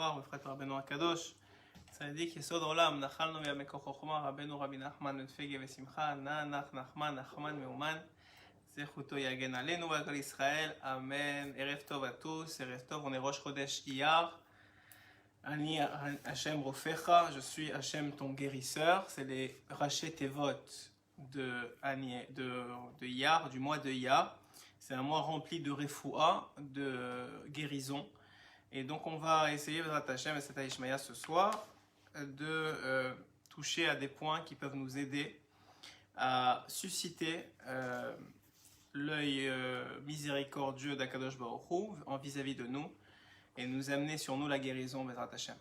frères ופרט רבנו הקדוש, צדיק יסוד עולם, נחלנו מימי חוכמה, רבנו רבי נחמן בן פגה ושמחה, נח נחמן, נחמן מאומן, זכותו יגן עלינו ועל כל ישראל, אמן. ערב טוב à tous, ערב טוב, on est Rosh Chodesh Iyar. Ani Hachem Rofecha, je suis Hachem ton guérisseur, c'est les rachets Tevot de Iyar, du mois de Iyar. C'est un mois rempli de refoua, de guérison. Et donc on va essayer, Bezrat Hachem et Sata Ishmael ce soir, de toucher à des points qui peuvent nous aider à susciter l'œil miséricordieux d'Akadosh Baruch Hu en vis-à-vis de nous et nous amener sur nous la guérison, Bezrat Hachem.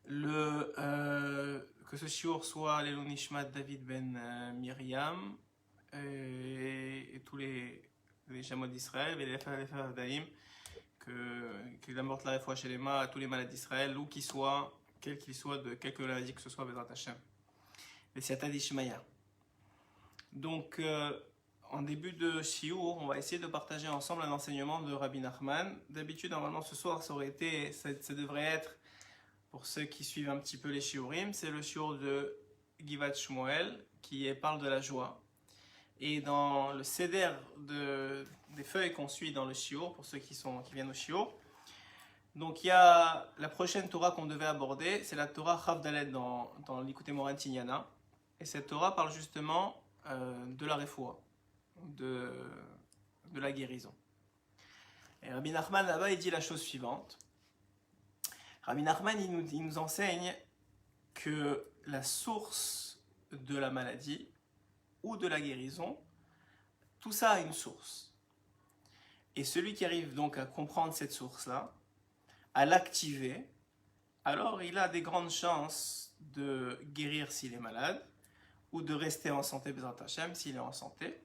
Que ce shiur soit l'Elon Nishmat David ben Miriam et tous les Jamot d'Israël, et les Frères d'Aïm, qu'il apporte la réfoua chez les mains à tous les malades d'Israël, où qu'ils soient, quel qu'il soit, de quelque maladie que ce soit, Bezrat Hachem. Les Siata d'Ishmaïa. Donc, en début de shiur, on va essayer de partager ensemble un enseignement de Rabbi Nachman. D'habitude, normalement, ce soir, ça devrait être, pour ceux qui suivent un petit peu les shiurim, c'est le shiur de Givat Shmuel, qui parle de la joie. Et dans le seder des feuilles qu'on suit dans le shiur, pour ceux qui viennent au shiur, donc il y a la prochaine Torah qu'on devait aborder, c'est la Torah Chav Dalet dans l'Ikutei Moran Tinyana. Et cette Torah parle justement de la refoua, de la guérison. Et Rabbi Nachman là-bas, il dit la chose suivante. Rabbi Nachman, il nous enseigne que la source de la maladie ou de la guérison, tout ça a une source. Et celui qui arrive donc à comprendre cette source-là, à l'activer, alors il a des grandes chances de guérir s'il est malade, ou de rester en santé, Bezrat Hachem, s'il est en santé.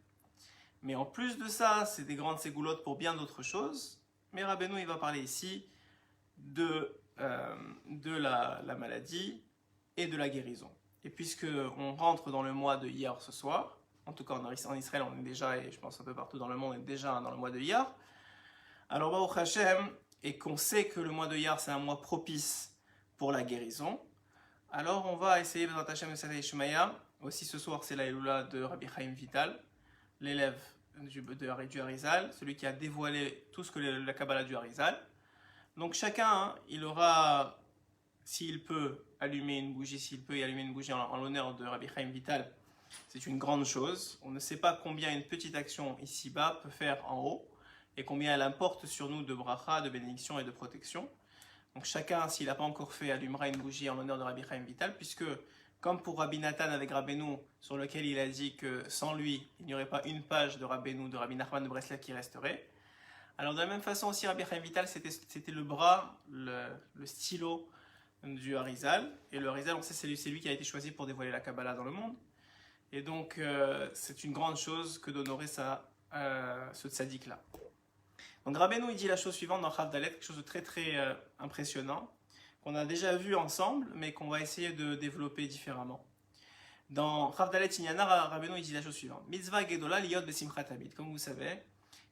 Mais en plus de ça, c'est des grandes ségoulottes pour bien d'autres choses. Mais Rabbeinu, il va parler ici de la maladie et de la guérison. Et puisque on rentre dans le mois de Iyar ce soir, en tout cas en Israël, on est déjà, et je pense un peu partout dans le monde, on est déjà dans le mois de Iyar. Alors, Baruch Hashem, et qu'on sait que le mois de Iyar, c'est un mois propice pour la guérison, alors on va essayer, Bezrat Hachem et Sata Ishmael. Aussi ce soir, c'est la Elula de Rabbi Chaim Vital, l'élève du Harizal, celui qui a dévoilé tout ce que la Kabbalah du Harizal. Donc chacun, il aura, s'il peut, allumer une bougie, s'il peut y allumer une bougie en l'honneur de Rabbi Chaim Vital, c'est une grande chose. On ne sait pas combien une petite action ici-bas peut faire en haut, et combien elle importe sur nous de bracha, de bénédiction et de protection. Donc chacun, s'il n'a pas encore fait, allumera une bougie en l'honneur de Rabbi Chaim Vital, puisque, comme pour Rabbi Nathan avec Rabbeinu, sur lequel il a dit que sans lui, il n'y aurait pas une page de Rabbeinu, de Rabbi Nachman de Breslev qui resterait. Alors de la même façon aussi, Rabbi Chaim Vital, c'était le bras, le stylo du Harizal. Et le Harizal, on sait, c'est lui qui a été choisi pour dévoiler la Kabbalah dans le monde. Et donc, c'est une grande chose que d'honorer ce tzaddik-là. Donc Rabbeinu, il dit la chose suivante dans Chav Dalet, quelque chose de très très impressionnant, qu'on a déjà vu ensemble, mais qu'on va essayer de développer différemment. Dans Chav Dalet Inyana, Rabbeinu, il dit la chose suivante. Mitzvah Gedola Liot Besimchat Tamid. Comme vous savez,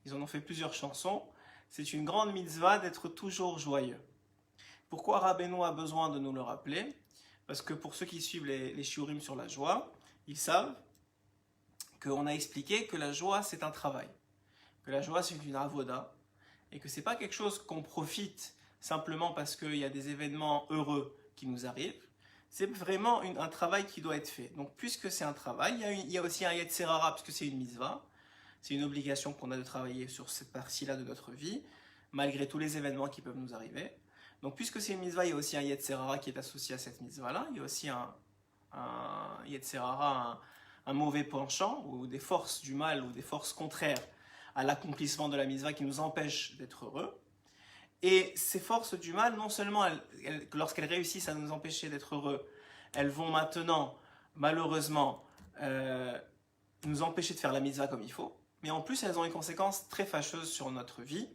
ils en ont fait plusieurs chansons. C'est une grande mitzvah d'être toujours joyeux. Pourquoi Rabbeinu a besoin de nous le rappeler? Parce que pour ceux qui suivent les shiurim sur la joie, ils savent qu'on a expliqué que la joie, c'est un travail. Que la joie, c'est une avoda. Et que ce n'est pas quelque chose qu'on profite simplement parce qu'il y a des événements heureux qui nous arrivent. C'est vraiment un travail qui doit être fait. Donc, puisque c'est un travail, il y a aussi un Yetzer Hara, puisque c'est une mitzvah. C'est une obligation qu'on a de travailler sur cette partie-là de notre vie, malgré tous les événements qui peuvent nous arriver. Donc, puisque c'est une mitzvah, il y a aussi un Yetzer Hara qui est associé à cette mitzvah-là. Il y a aussi un Yetzer Hara, un mauvais penchant, ou des forces du mal, ou des forces contraires à l'accomplissement de la mitzvah qui nous empêchent d'être heureux. Et ces forces du mal, non seulement lorsqu'elles réussissent à nous empêcher d'être heureux, elles vont maintenant, malheureusement, nous empêcher de faire la mitzvah comme il faut, mais en plus elles ont une conséquence très fâcheuse sur notre vie.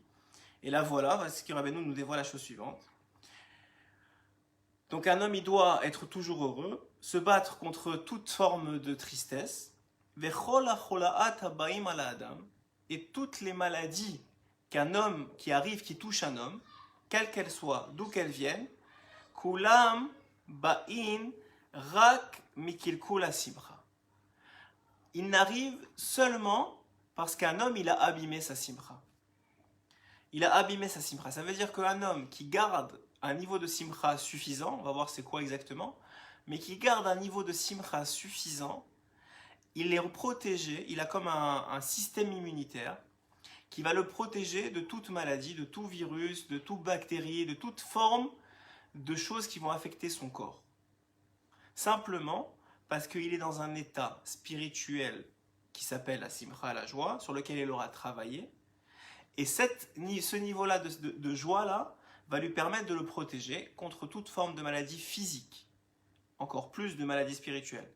Et là voilà, ce qui Rabbeinu nous dévoile la chose suivante. Donc un homme, il doit être toujours heureux, se battre contre toute forme de tristesse, et toutes les maladies qu'un homme qui arrive, qui touche un homme, quelles qu'elles soient, d'où qu'elles viennent, kulam ba'in rak mikilkul simcha. Il n'arrive seulement parce qu'un homme, il a abîmé sa simcha. Il a abîmé sa simcha. Ça veut dire qu'un homme qui garde un niveau de simcha suffisant, on va voir c'est quoi exactement, mais qui garde un niveau de simcha suffisant, il est protégé, il a comme un système immunitaire qui va le protéger de toute maladie, de tout virus, de toute bactérie, de toute forme de choses qui vont affecter son corps. Simplement parce qu'il est dans un état spirituel qui s'appelle la simcha, la joie, sur lequel il aura travaillé. Et ce niveau-là de joie-là va lui permettre de le protéger contre toute forme de maladie physique. Encore plus de maladies spirituelles.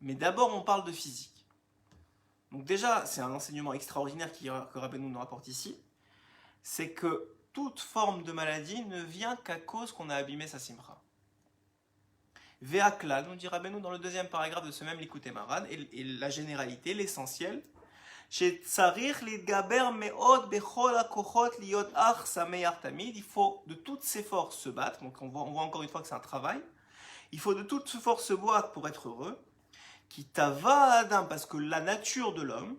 Mais d'abord, on parle de physique. Donc déjà, c'est un enseignement extraordinaire que Rabbeinu nous rapporte ici. C'est que toute forme de maladie ne vient qu'à cause qu'on a abîmé sa simcha. Ve'aklal, nous dit Rabbeinu dans le deuxième paragraphe de ce même Likutei Moharan, et la généralité, l'essentiel, il faut de toutes ses forces se battre. Donc on voit encore une fois que c'est un travail. Il faut de toutes ses forces se battre pour être heureux. Qui tava Adam, parce que la nature de l'homme,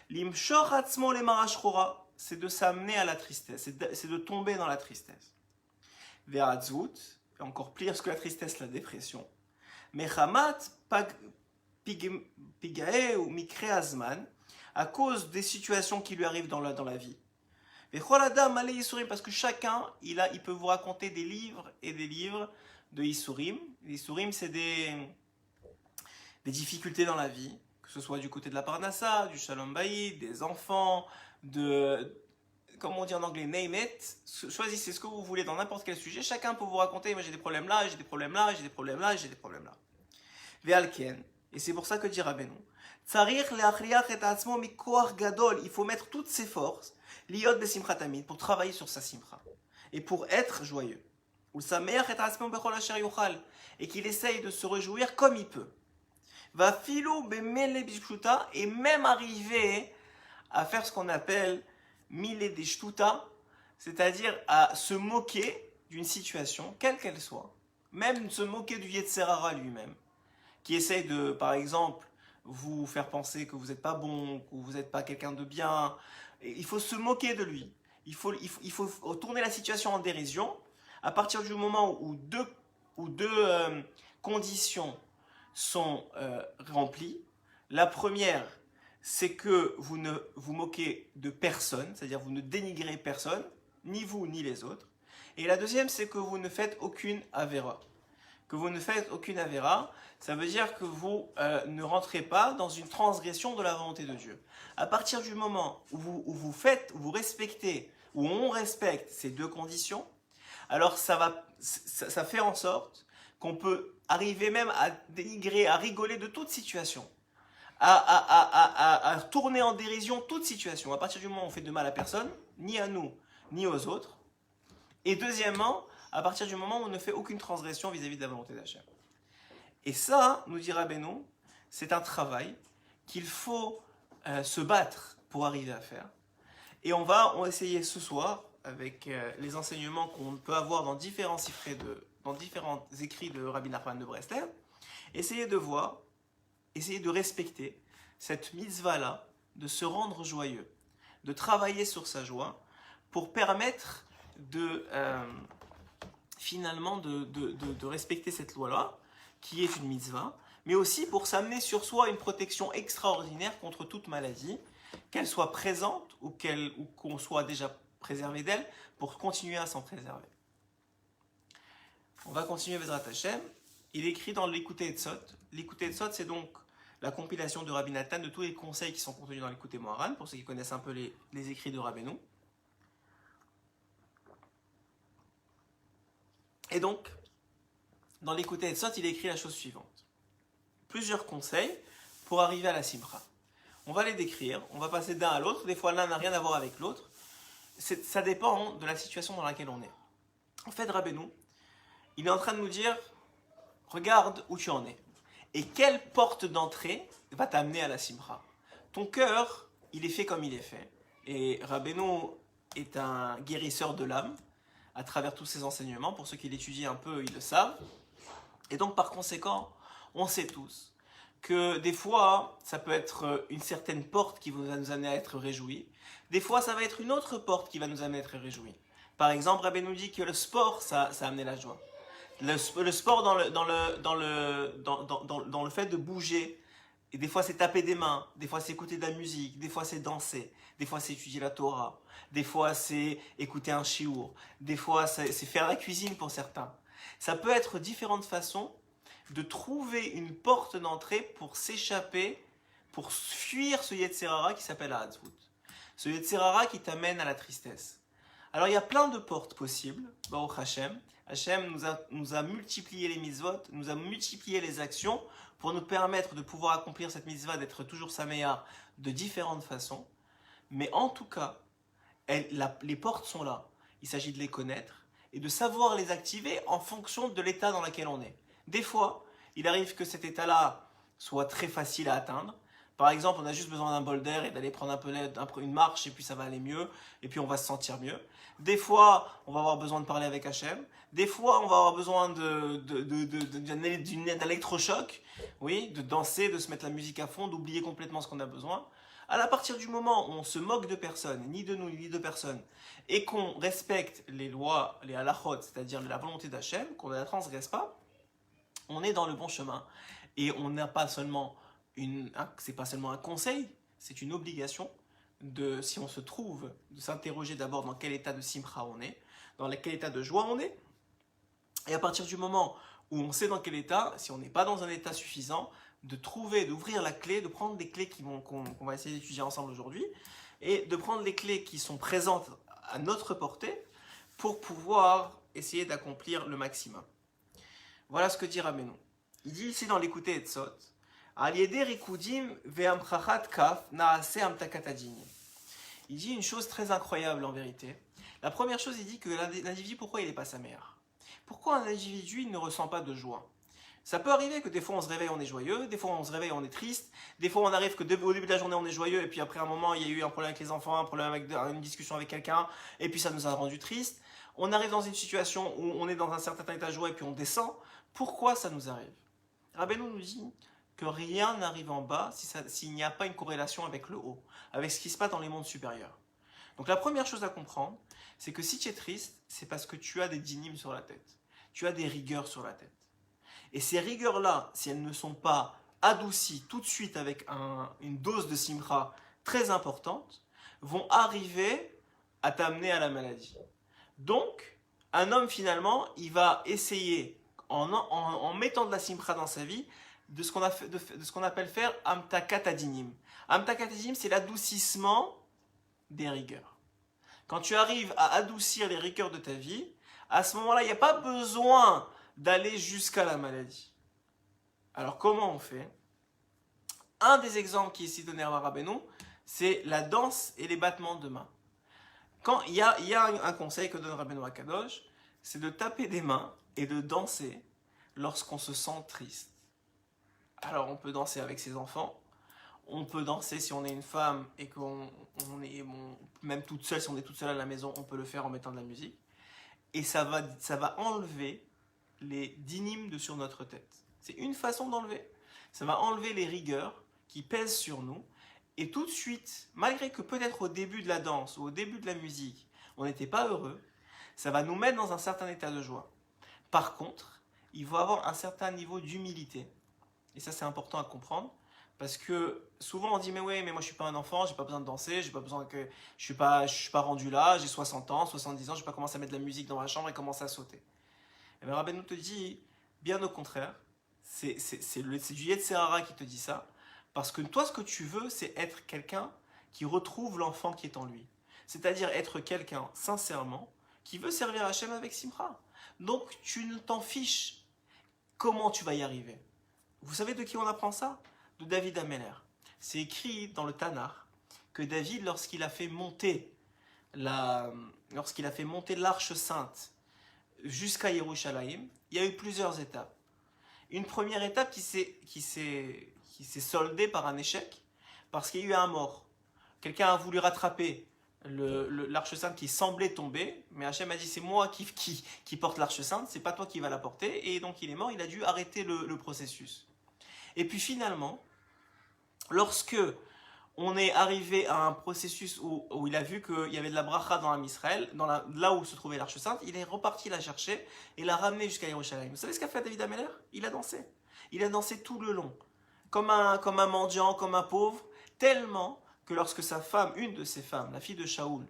l'imshor atzmo le marashchora, c'est de s'amener à la tristesse, c'est de tomber dans la tristesse. Ve'atzut, encore pire que la tristesse, la dépression. Mechamat pigae ou mikre azman, à cause des situations qui lui arrivent dans la vie. Parce que chacun, il peut vous raconter des livres et des livres de Isurim. Les Isurim, c'est des difficultés dans la vie, que ce soit du côté de la Parnassa, du Shalom Bayit, des enfants, comme on dit en anglais, name it. Choisissez ce que vous voulez dans n'importe quel sujet. Chacun peut vous raconter, moi j'ai des problèmes là, j'ai des problèmes là, j'ai des problèmes là, j'ai des problèmes là. Ve'alken, et c'est pour ça que dit Rabbeinu, il faut mettre toutes ses forces, liot besimcha tamid, pour travailler sur sa simcha, et pour être joyeux. Et qu'il essaye de se réjouir comme il peut. Va filo bemele bishputa, et même arriver à faire ce qu'on appelle mile deshtuta, c'est-à-dire à se moquer d'une situation, quelle qu'elle soit, même se moquer du Yetzer Hara lui-même, qui essaye de, par exemple, vous faire penser que vous n'êtes pas bon, que vous n'êtes pas quelqu'un de bien. Il faut se moquer de lui. Il faut tourner la situation en dérision. À partir du moment où deux conditions sont remplies, la première, c'est que vous ne vous moquez de personne, c'est-à-dire vous ne dénigrez personne, ni vous ni les autres. Et la deuxième, c'est que vous ne faites aucune avéra. Que vous ne faites aucune avéra, ça veut dire que vous ne rentrez pas dans une transgression de la volonté de Dieu. À partir du moment où vous respectez, où on respecte ces deux conditions, alors ça fait en sorte qu'on peut arriver même à dénigrer, à rigoler de toute situation, à tourner en dérision toute situation. À partir du moment où on fait de mal à personne, ni à nous, ni aux autres. Et deuxièmement, à partir du moment où on ne fait aucune transgression vis-à-vis de la volonté d'Hachem. Et ça, nous dit Rabbeinu, c'est un travail qu'il faut se battre pour arriver à faire. Et on va essayer ce soir, avec les enseignements qu'on peut avoir dans différents écrits de Rabbi Nachman de Breslev, essayer de voir, essayer de respecter cette mitzvah-là, de se rendre joyeux, de travailler sur sa joie, pour permettre finalement de respecter cette loi-là, qui est une mitzvah, mais aussi pour s'amener sur soi une protection extraordinaire contre toute maladie, qu'elle soit présente ou qu'on soit déjà préservé d'elle, pour continuer à s'en préserver. On va continuer Bezrat Hashem. Il est écrit dans l'Likutei Etzot. L'Likutei Etzot, c'est donc la compilation de Rabbi Nathan de tous les conseils qui sont contenus dans l'Likutei Moharan, pour ceux qui connaissent un peu les écrits de Rabbeinu. Et donc, dans l'Likutei Etzot, il est écrit la chose suivante. Plusieurs conseils pour arriver à la simcha. On va les décrire, on va passer d'un à l'autre. Des fois, l'un n'a rien à voir avec l'autre. Ça dépend de la situation dans laquelle on est. En fait, Rabbeinu, il est en train de nous dire, regarde où tu en es. Et quelle porte d'entrée va t'amener à la simcha. Ton cœur, il est fait comme il est fait. Et Rabbeinu est un guérisseur de l'âme. à travers tous ces enseignements. Pour ceux qui l'étudient un peu, ils le savent. Et donc, par conséquent, on sait tous que des fois, ça peut être une certaine porte qui va nous amener à être réjouis. Des fois, ça va être une autre porte qui va nous amener à être réjouis. Par exemple, Rabbi nous dit que le sport, ça a amené la joie. Le sport dans le fait de bouger. Et des fois, c'est taper des mains. Des fois, c'est écouter de la musique. Des fois, c'est danser. Des fois, c'est étudier la Torah. Des fois, c'est écouter un shiur. Des fois, c'est faire la cuisine pour certains. Ça peut être différentes façons de trouver une porte d'entrée pour s'échapper, pour fuir ce Yetzirara qui s'appelle Ha'atzvut. Ce Yetzirara qui t'amène à la tristesse. Alors il y a plein de portes possibles, Baruch Hashem. Hashem nous a multiplié les mitzvot, nous a multiplié les actions pour nous permettre de pouvoir accomplir cette mitzvah, d'être toujours sameya de différentes façons. Mais en tout cas, les portes sont là. Il s'agit de les connaître et de savoir les activer en fonction de l'état dans lequel on est. Des fois, il arrive que cet état-là soit très facile à atteindre. Par exemple, on a juste besoin d'un bol d'air et d'aller prendre une marche et puis ça va aller mieux et puis on va se sentir mieux. Des fois, on va avoir besoin de parler avec Hachem. Des fois, on va avoir besoin d'un électrochoc, oui, de danser, de se mettre la musique à fond, d'oublier complètement ce qu'on a besoin. À partir du moment où on se moque de personne, ni de nous, ni de personne, et qu'on respecte les lois, les halachot, c'est-à-dire la volonté d'Hachem, qu'on ne la transgresse pas, on est dans le bon chemin. Et on n'a pas seulement c'est pas seulement un conseil, c'est une obligation si on se trouve, de s'interroger d'abord dans quel état de simcha on est, dans quel état de joie on est. Et à partir du moment où on sait dans quel état, si on n'est pas dans un état suffisant, d'ouvrir la clé, de prendre des clés qu'on va essayer d'étudier ensemble aujourd'hui, et de prendre les clés qui sont présentes à notre portée pour pouvoir essayer d'accomplir le maximum. Voilà ce que dit Rabbeinu. Il dit ici dans l'écouté Etzot, il dit une chose très incroyable en vérité. La première chose, il dit que l'individu, pourquoi il n'est pas sa mère? Pourquoi un individu ne ressent pas de joie? Ça peut arriver que des fois on se réveille, on est joyeux, des fois on se réveille, on est triste, des fois on arrive que au début de la journée on est joyeux et puis après un moment il y a eu un problème avec les enfants, un problème avec une discussion avec quelqu'un et puis ça nous a rendu triste. On arrive dans une situation où on est dans un certain état de joie et puis on descend. Pourquoi ça nous arrive? Rabbeinu nous dit que rien n'arrive en bas s'il n'y a pas une corrélation avec le haut, avec ce qui se passe dans les mondes supérieurs. Donc la première chose à comprendre, c'est que si tu es triste, c'est parce que tu as des dynimes sur la tête. Tu as des rigueurs sur la tête. Et ces rigueurs-là, si elles ne sont pas adoucies tout de suite avec une dose de simcha très importante, vont arriver à t'amener à la maladie. Donc, un homme finalement, il va essayer, en mettant de la simcha dans sa vie, de ce qu'on appelle faire amtakat adinim. Amtakat adinim, c'est l'adoucissement des rigueurs. Quand tu arrives à adoucir les rigueurs de ta vie, à ce moment-là, il n'y a pas besoin d'aller jusqu'à la maladie. Alors comment on fait? Un des exemples qui est ici donné à Rabbeinu, c'est la danse et les battements de mains. Quand il y a un conseil que donne Rabbeinu Akadosh, c'est de taper des mains et de danser lorsqu'on se sent triste. Alors on peut danser avec ses enfants, on peut danser si on est une femme et qu'on est même toute seule, si on est toute seule à la maison, on peut le faire en mettant de la musique. Et ça va enlever les dynimes de sur notre tête. C'est une façon d'enlever. Ça va enlever les rigueurs qui pèsent sur nous. Et tout de suite, malgré que peut-être au début de la danse ou au début de la musique, on n'était pas heureux, ça va nous mettre dans un certain état de joie. Par contre, il faut avoir un certain niveau d'humilité. Et ça, c'est important à comprendre. Parce que souvent on dit mais ouais, mais moi je suis pas un enfant, j'ai pas besoin de danser, j'ai pas besoin que je suis pas rendu là, j'ai 60 ans, 70 ans, je vais pas commencer à mettre de la musique dans ma chambre et commencer à sauter. Et bien Rabbeinu te dit bien au contraire, c'est du Yetzirara qui te dit ça, parce que toi ce que tu veux c'est être quelqu'un qui retrouve l'enfant qui est en lui. C'est-à-dire être quelqu'un sincèrement qui veut servir Hachem avec simcha. Donc tu ne t'en fiches comment tu vas y arriver. Vous savez de qui on apprend ça? De David Ameller. C'est écrit dans le Tanakh que David, lorsqu'il a fait monter l'arche sainte jusqu'à Yerushalayim, il y a eu plusieurs étapes. Une première étape qui s'est soldée par un échec, parce qu'il y a eu un mort. Quelqu'un a voulu rattraper l'Arche Sainte qui semblait tomber, mais Hachem a dit c'est moi qui porte l'Arche Sainte, c'est pas toi qui va la porter, et donc il est mort, il a dû arrêter le processus. Et puis finalement, lorsque on est arrivé à un processus où il a vu qu'il y avait de la bracha dans Israël, là où se trouvait l'Arche Sainte, il est reparti la chercher et l'a ramenée jusqu'à Yerushalayim. Vous savez ce qu'a fait David Ameller? Il a dansé. Il a dansé tout le long, comme un mendiant, comme un pauvre, tellement que lorsque sa femme, une de ses femmes, la fille de Shaoul,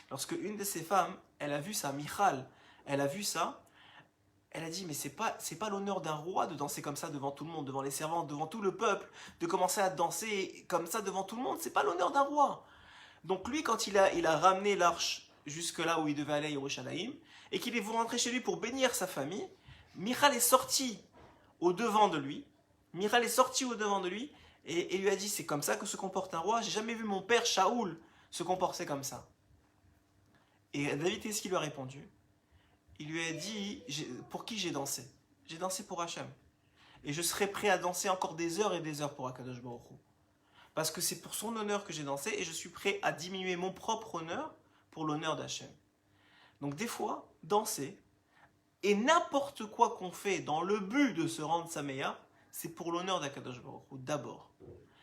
lorsque une de ses femmes, elle a vu ça, Michal, elle a vu ça, elle a dit, mais c'est pas l'honneur d'un roi de danser comme ça devant tout le monde, devant les servantes, devant tout le peuple, de commencer à danser comme ça devant tout le monde, c'est pas l'honneur d'un roi. Donc lui, quand il a ramené l'arche jusque là où il devait aller à Yerushalayim, et qu'il est rentré chez lui pour bénir sa famille, Michal est sorti au devant de lui, et lui a dit, c'est comme ça que se comporte un roi, j'ai jamais vu mon père Shaoul se comporter comme ça. Et David, qu'est-ce qu'il lui a répondu? Il lui a dit, pour qui j'ai dansé? J'ai dansé pour Hachem. Et je serai prêt à danser encore des heures et des heures pour Akadosh Baruch Hu. Parce que c'est pour son honneur que j'ai dansé et je suis prêt à diminuer mon propre honneur pour l'honneur d'Hachem. Donc des fois, danser, et n'importe quoi qu'on fait dans le but de se rendre Sameya, c'est pour l'honneur d'Akadosh Baruch Hu d'abord.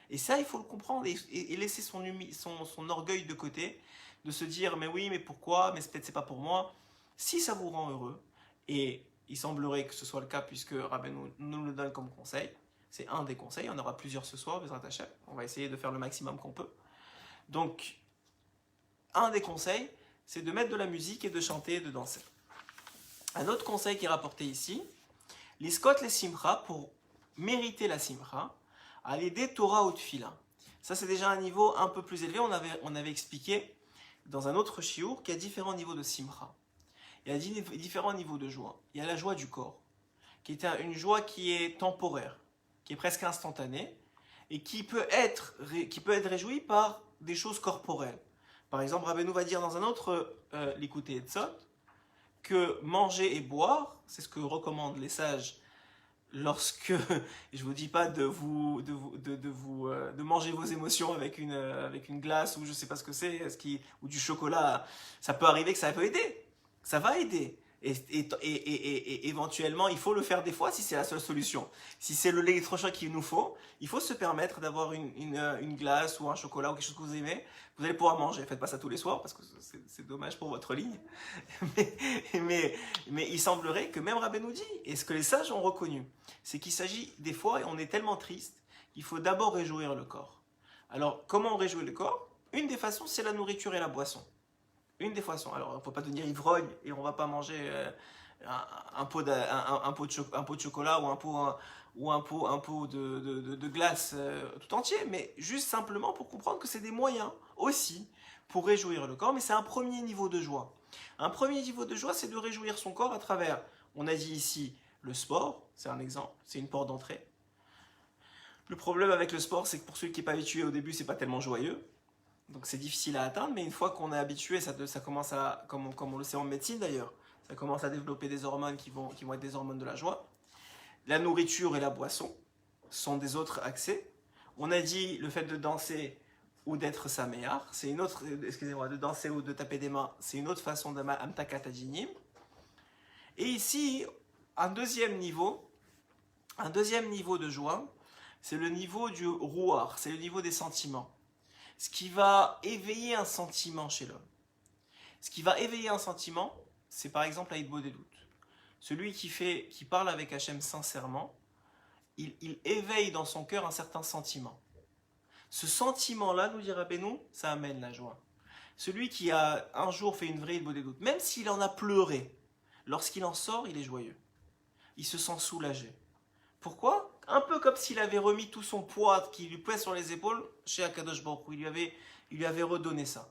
Et ça, il faut le comprendre et laisser son orgueil de côté, de se dire, mais oui, mais pourquoi, mais peut-être c'est pas pour moi. Si ça vous rend heureux, et il semblerait que ce soit le cas puisque Rabbeinu nous le donne comme conseil, c'est un des conseils, il y en aura plusieurs ce soir, Bezrat Hashem, on va essayer de faire le maximum qu'on peut. Donc, un des conseils, c'est de mettre de la musique et de chanter et de danser. Un autre conseil qui est rapporté ici, l'iskot les simcha, pour mériter la simcha, à l'aider Torah ou Tfila. Ça c'est déjà un niveau un peu plus élevé, on avait expliqué dans un autre shiur qu'il y a différents niveaux de simcha. Il y a différents niveaux de joie. Il y a la joie du corps, qui est une joie qui est temporaire, qui est presque instantanée, et qui peut être réjouie par des choses corporelles. Par exemple, Rabbeinu va dire dans un autre l'Ikutei Etzot, que manger et boire, c'est ce que recommandent les sages lorsque, je vous dis pas de manger vos émotions avec une glace ou je sais pas ce que c'est, ou du chocolat, ça peut arriver que ça peut aider. Ça va aider. Et éventuellement, il faut le faire des fois si c'est la seule solution. Si c'est l'électrochoc qu'il nous faut, il faut se permettre d'avoir une glace ou un chocolat ou quelque chose que vous aimez. Vous allez pouvoir manger. Faites pas ça tous les soirs parce que c'est dommage pour votre ligne. mais il semblerait que même Rabbeinu dit, et ce que les sages ont reconnu, c'est qu'il s'agit des fois, et on est tellement triste, qu'il faut d'abord réjouir le corps. Alors, comment on réjouit le corps? Une des façons, c'est la nourriture et la boisson. Une des façons. Alors, il ne faut pas devenir ivrogne et on ne va pas manger un pot de chocolat ou un pot de glace tout entier, mais juste simplement pour comprendre que c'est des moyens aussi pour réjouir le corps, mais c'est un premier niveau de joie. Un premier niveau de joie, c'est de réjouir son corps à travers, on a dit ici, le sport, c'est un exemple, c'est une porte d'entrée. Le problème avec le sport, c'est que pour celui qui n'est pas habitué au début, c'est pas tellement joyeux. Donc c'est difficile à atteindre, mais une fois qu'on est habitué, ça commence à, comme on le sait en médecine d'ailleurs, ça commence à développer des hormones qui vont être des hormones de la joie. La nourriture et la boisson sont des autres accès. On a dit le fait de danser ou d'être saméar, c'est une autre, de danser ou de taper des mains, c'est une autre façon d'amtakatadinim. Et ici, un deuxième niveau de joie, c'est le niveau du rouar, c'est le niveau des sentiments. Ce qui va éveiller un sentiment chez l'homme. Ce qui va éveiller un sentiment, c'est par exemple l'Aïdbo des doutes. Celui qui parle avec Hachem sincèrement, il éveille dans son cœur un certain sentiment. Ce sentiment-là, nous dit Rabbeinu, ça amène la joie. Celui qui a un jour fait une vraie Aïdbo des doutes, même s'il en a pleuré, lorsqu'il en sort, il est joyeux. Il se sent soulagé. Pourquoi? Un peu comme s'il avait remis tout son poids qui lui pèse sur les épaules chez Akadosh Baruch Hu. Il lui avait redonné ça.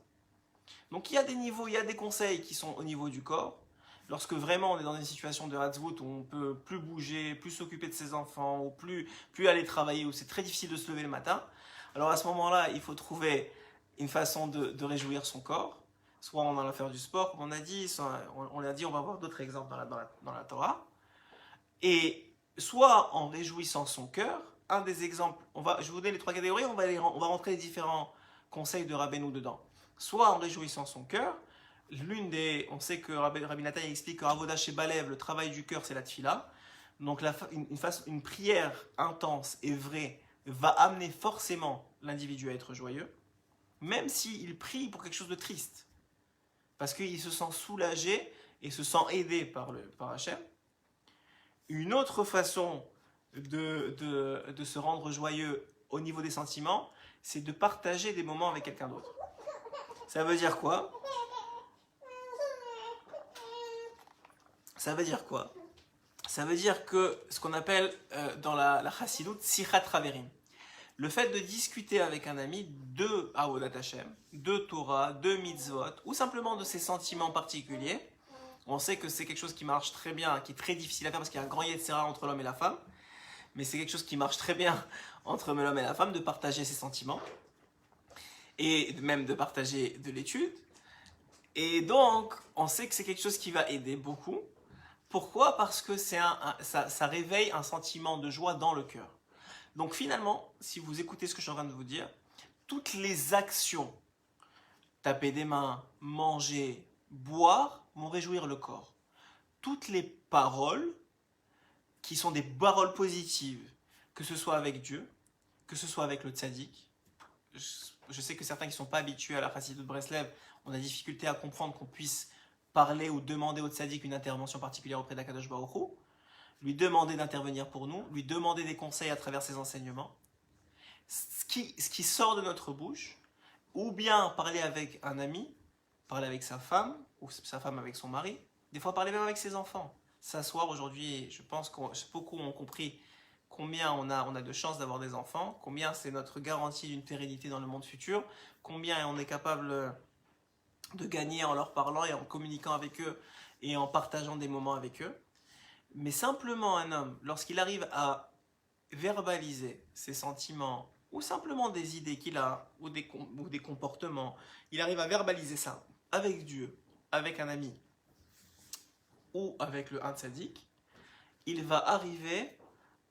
Donc il y a des niveaux, il y a des conseils qui sont au niveau du corps. Lorsque vraiment on est dans une situation de Hatzvout où on ne peut plus bouger, plus s'occuper de ses enfants, ou plus aller travailler, où c'est très difficile de se lever le matin, alors à ce moment-là, il faut trouver une façon de réjouir son corps. Soit on va faire du sport, comme on a dit, on va voir d'autres exemples dans la Torah. Et soit en réjouissant son cœur, un des exemples, je vais vous donner les trois catégories, on va rentrer les différents conseils de Rabbeinu dedans. soit en réjouissant son cœur. On sait que Rabbi Nathan explique que Avoda Shebalev, le travail du cœur, c'est la tfila. Donc une prière intense et vraie va amener forcément l'individu à être joyeux, même s'il prie pour quelque chose de triste, parce qu'il se sent soulagé et se sent aidé par Hachem. Une autre façon de se rendre joyeux au niveau des sentiments, c'est de partager des moments avec quelqu'un d'autre. Ça veut dire quoi? Ça veut dire quoi? Ça veut dire que ce qu'on appelle dans la Chassidut, Sichat Raverim. Le fait de discuter avec un ami de Avodat Hashem, de Torah, de mitzvot, ou simplement de ses sentiments particuliers. On sait que c'est quelque chose qui marche très bien, qui est très difficile à faire parce qu'il y a un grand Yetzirah entre l'homme et la femme. Mais c'est quelque chose qui marche très bien entre l'homme et la femme, de partager ses sentiments. Et même de partager de l'étude. Et donc, on sait que c'est quelque chose qui va aider beaucoup. Pourquoi? Parce que ça réveille un sentiment de joie dans le cœur. Donc finalement, si vous écoutez ce que je suis en train de vous dire, toutes les actions, taper des mains, manger, boire, vont réjouir le corps. Toutes les paroles qui sont des paroles positives, que ce soit avec Dieu, que ce soit avec le tzaddik. Je sais que certains qui ne sont pas habitués à la Chassidut de Breslev ont des difficultés à comprendre qu'on puisse parler ou demander au tzaddik une intervention particulière auprès d'Akadosh Baruch Hu, lui demander d'intervenir pour nous, lui demander des conseils à travers ses enseignements. Ce qui sort de notre bouche, ou bien parler avec un ami, parler avec sa femme, ou sa femme avec son mari, des fois parler même avec ses enfants. S'asseoir aujourd'hui, je pense que beaucoup ont compris combien on a de chance d'avoir des enfants, combien c'est notre garantie d'une pérennité dans le monde futur, combien on est capable de gagner en leur parlant et en communiquant avec eux et en partageant des moments avec eux. Mais simplement un homme, lorsqu'il arrive à verbaliser ses sentiments ou simplement des idées qu'il a ou des comportements, il arrive à verbaliser ça avec Dieu, avec un ami ou avec le tzaddik, il va arriver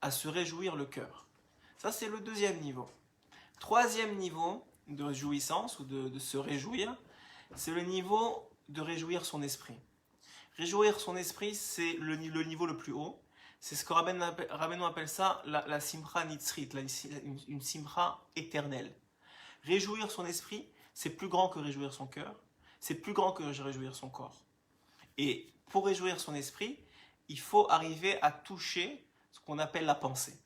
à se réjouir le cœur. Ça, c'est le deuxième niveau. Troisième niveau de jouissance ou de se réjouir, c'est le niveau de réjouir son esprit. Réjouir son esprit, c'est le niveau le plus haut. C'est ce que Rabbeinu appelle ça la simcha nitzrit, une simcha éternelle. Réjouir son esprit, c'est plus grand que réjouir son cœur, c'est plus grand que réjouir son corps. Et pour réjouir son esprit, il faut arriver à toucher ce qu'on appelle la pensée.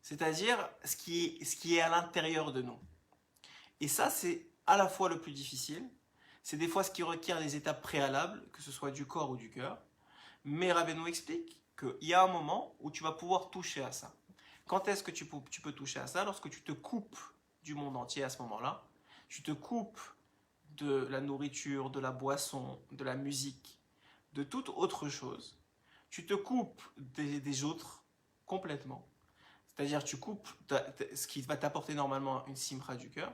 C'est-à-dire ce qui est à l'intérieur de nous. Et ça, c'est à la fois le plus difficile, c'est des fois ce qui requiert des étapes préalables, que ce soit du corps ou du cœur. Mais Rabbeinu explique qu'il y a un moment où tu vas pouvoir toucher à ça. Quand est-ce que tu peux toucher à ça? Lorsque tu te coupes du monde entier à ce moment-là. Tu te coupes de la nourriture, de la boisson, de la musique, de toute autre chose. Tu te coupes des autres complètement. C'est-à-dire tu coupes ce qui va t'apporter normalement une simcha du cœur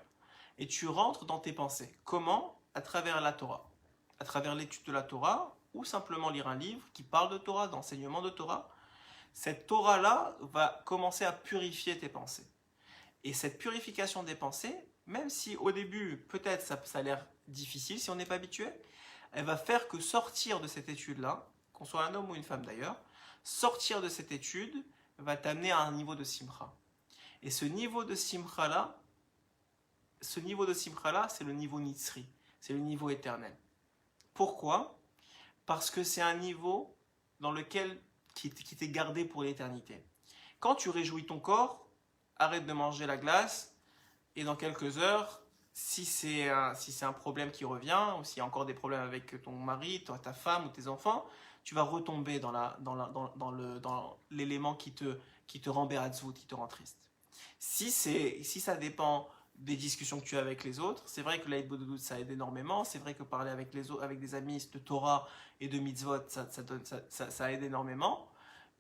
et tu rentres dans tes pensées. Comment? À travers la Torah. À travers l'étude de la Torah ou simplement lire un livre qui parle de Torah, d'enseignement de Torah. Cette Torah-là va commencer à purifier tes pensées. Et cette purification des pensées, même si au début, peut-être ça a l'air difficile si on n'est pas habitué, elle va faire que sortir de cette étude-là, qu'on soit un homme ou une femme d'ailleurs, sortir de cette étude va t'amener à un niveau de simcha. Et ce niveau de simcha-là, c'est le niveau nitzri, c'est le niveau éternel. Pourquoi? Parce que c'est un niveau dans lequel qui t'est gardé pour l'éternité. Quand tu réjouis ton corps, arrête de manger la glace et dans quelques heures, si c'est un problème qui revient ou s'il y a encore des problèmes avec ton mari, ta femme ou tes enfants, tu vas retomber dans l'élément qui te rend béatzvout, qui te rend triste. Si ça dépend des discussions que tu as avec les autres, c'est vrai que l'Aïd Bododout ça aide énormément, c'est vrai que parler avec des amis de Torah et de mitzvot ça aide énormément,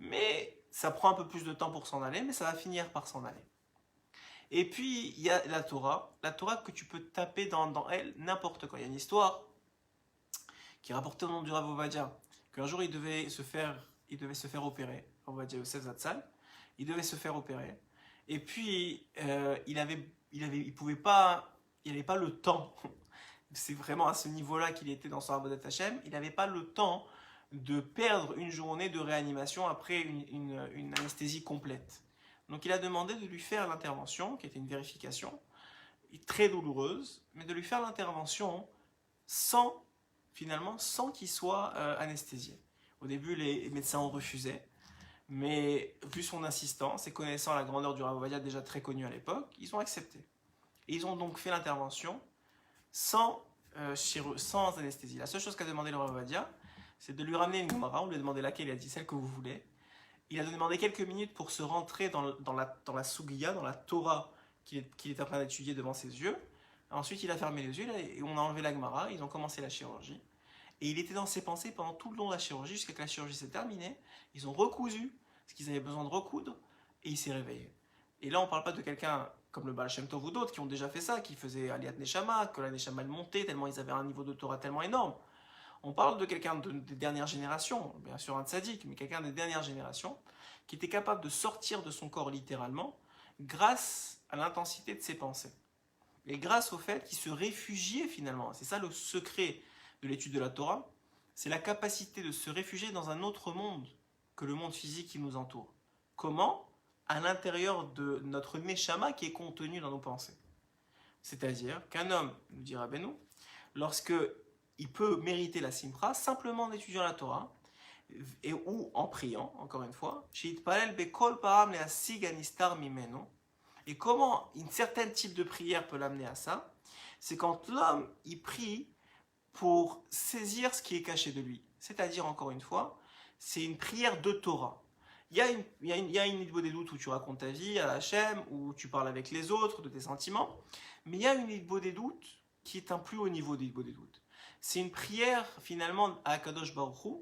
mais ça prend un peu plus de temps pour s'en aller, mais ça va finir par s'en aller. Et puis il y a la Torah que tu peux taper dans elle n'importe quoi. Il y a une histoire qui est rapportée au nom du Rav Ovadia, qu'un jour il devait se faire opérer, Rav Ovadia Yosef Zatzal, il devait se faire opérer, et puis il n'avait pas le temps c'est vraiment à ce niveau-là qu'il était dans son Avodat Hashem, il n'avait pas le temps de perdre une journée de réanimation après une anesthésie complète. Donc il a demandé de lui faire l'intervention, qui était une vérification, très douloureuse, mais de lui faire l'intervention sans, finalement, sans qu'il soit anesthésié. Au début, les médecins ont refusé, mais vu son insistance et connaissant la grandeur du Rav Ovadia déjà très connu à l'époque, ils ont accepté. Et ils ont donc fait l'intervention sans anesthésie. La seule chose qu'a demandé le Rav Ovadia, c'est de lui ramener une Gemara. On lui a demandé laquelle, il a dit celle que vous voulez. Il a demandé quelques minutes pour se rentrer dans la Sugiya, dans la Torah qu'il était en train d'étudier devant ses yeux. Ensuite, il a fermé les yeux et on a enlevé la Gemara. Ils ont commencé la chirurgie. Et il était dans ses pensées pendant tout le long de la chirurgie, jusqu'à ce que la chirurgie s'est terminée. Ils ont recousu ce qu'ils avaient besoin de recoudre et il s'est réveillé. Et là, on ne parle pas de quelqu'un comme le Baal Shem Tov ou d'autres qui ont déjà fait ça, qui faisaient Aliyat Neshama, que la Neshama montait tellement ils avaient un niveau de Torah tellement énorme. On parle de quelqu'un des dernières générations, bien sûr un tzaddik, mais quelqu'un des dernières générations, qui était capable de sortir de son corps littéralement grâce à l'intensité de ses pensées. Et grâce au fait qu'il se réfugiait finalement. C'est ça le secret de l'étude de la Torah, c'est la capacité de se réfugier dans un autre monde que le monde physique qui nous entoure. Comment ? À l'intérieur de notre neshama qui est contenu dans nos pensées. C'est-à-dire qu'un homme, nous dira Rabbeinu, lorsque il peut mériter la simra simplement en étudiant la Torah ou en priant, encore une fois, et comment un certain type de prière peut l'amener à ça, c'est quand l'homme il prie pour saisir ce qui est caché de lui. C'est-à-dire, encore une fois, c'est une prière de Torah. Il y a une Nidbo des doutes où tu racontes ta vie à Hachem, où tu parles avec les autres de tes sentiments, mais il y a une Nidbo des doutes qui est un plus haut niveau des Nidbo des doutes. C'est une prière, finalement, à Akadosh Baruch Hu.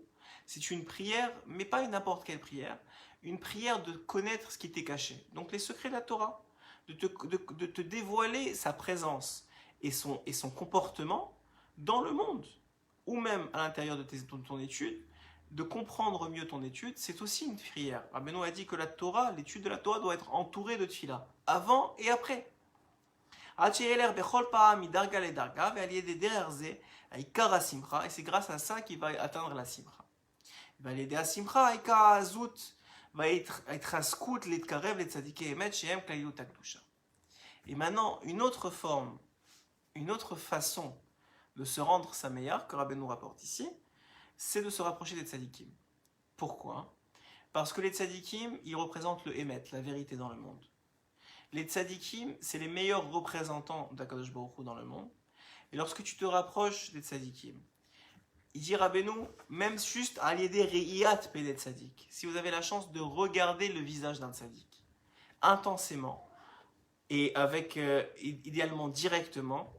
C'est une prière, mais pas une n'importe quelle prière, une prière de connaître ce qui t'est caché. Donc les secrets de la Torah, de te dévoiler sa présence et son comportement dans le monde, ou même à l'intérieur de ton étude, de comprendre mieux ton étude, c'est aussi une prière. Rabbeinu a dit que la Torah, l'étude de la Torah doit être entourée de tefila, avant et après. Et c'est grâce à ça qu'il va atteindre la simcha. Et maintenant, une autre forme, une autre façon de se rendre sameach, que Rabbeinu rapporte ici, c'est de se rapprocher des tzadikim. Pourquoi ? Parce que les tzadikim, ils représentent le Emet, la vérité dans le monde. Les tzadikim, c'est les meilleurs représentants d'Akadosh Baruch Hu dans le monde. Et lorsque tu te rapproches des tzadikim, il dit Rabbeinu, même juste à l'aider Re'iyat Pede Tzadik, si vous avez la chance de regarder le visage d'un tzadik, intensément, et avec, idéalement directement,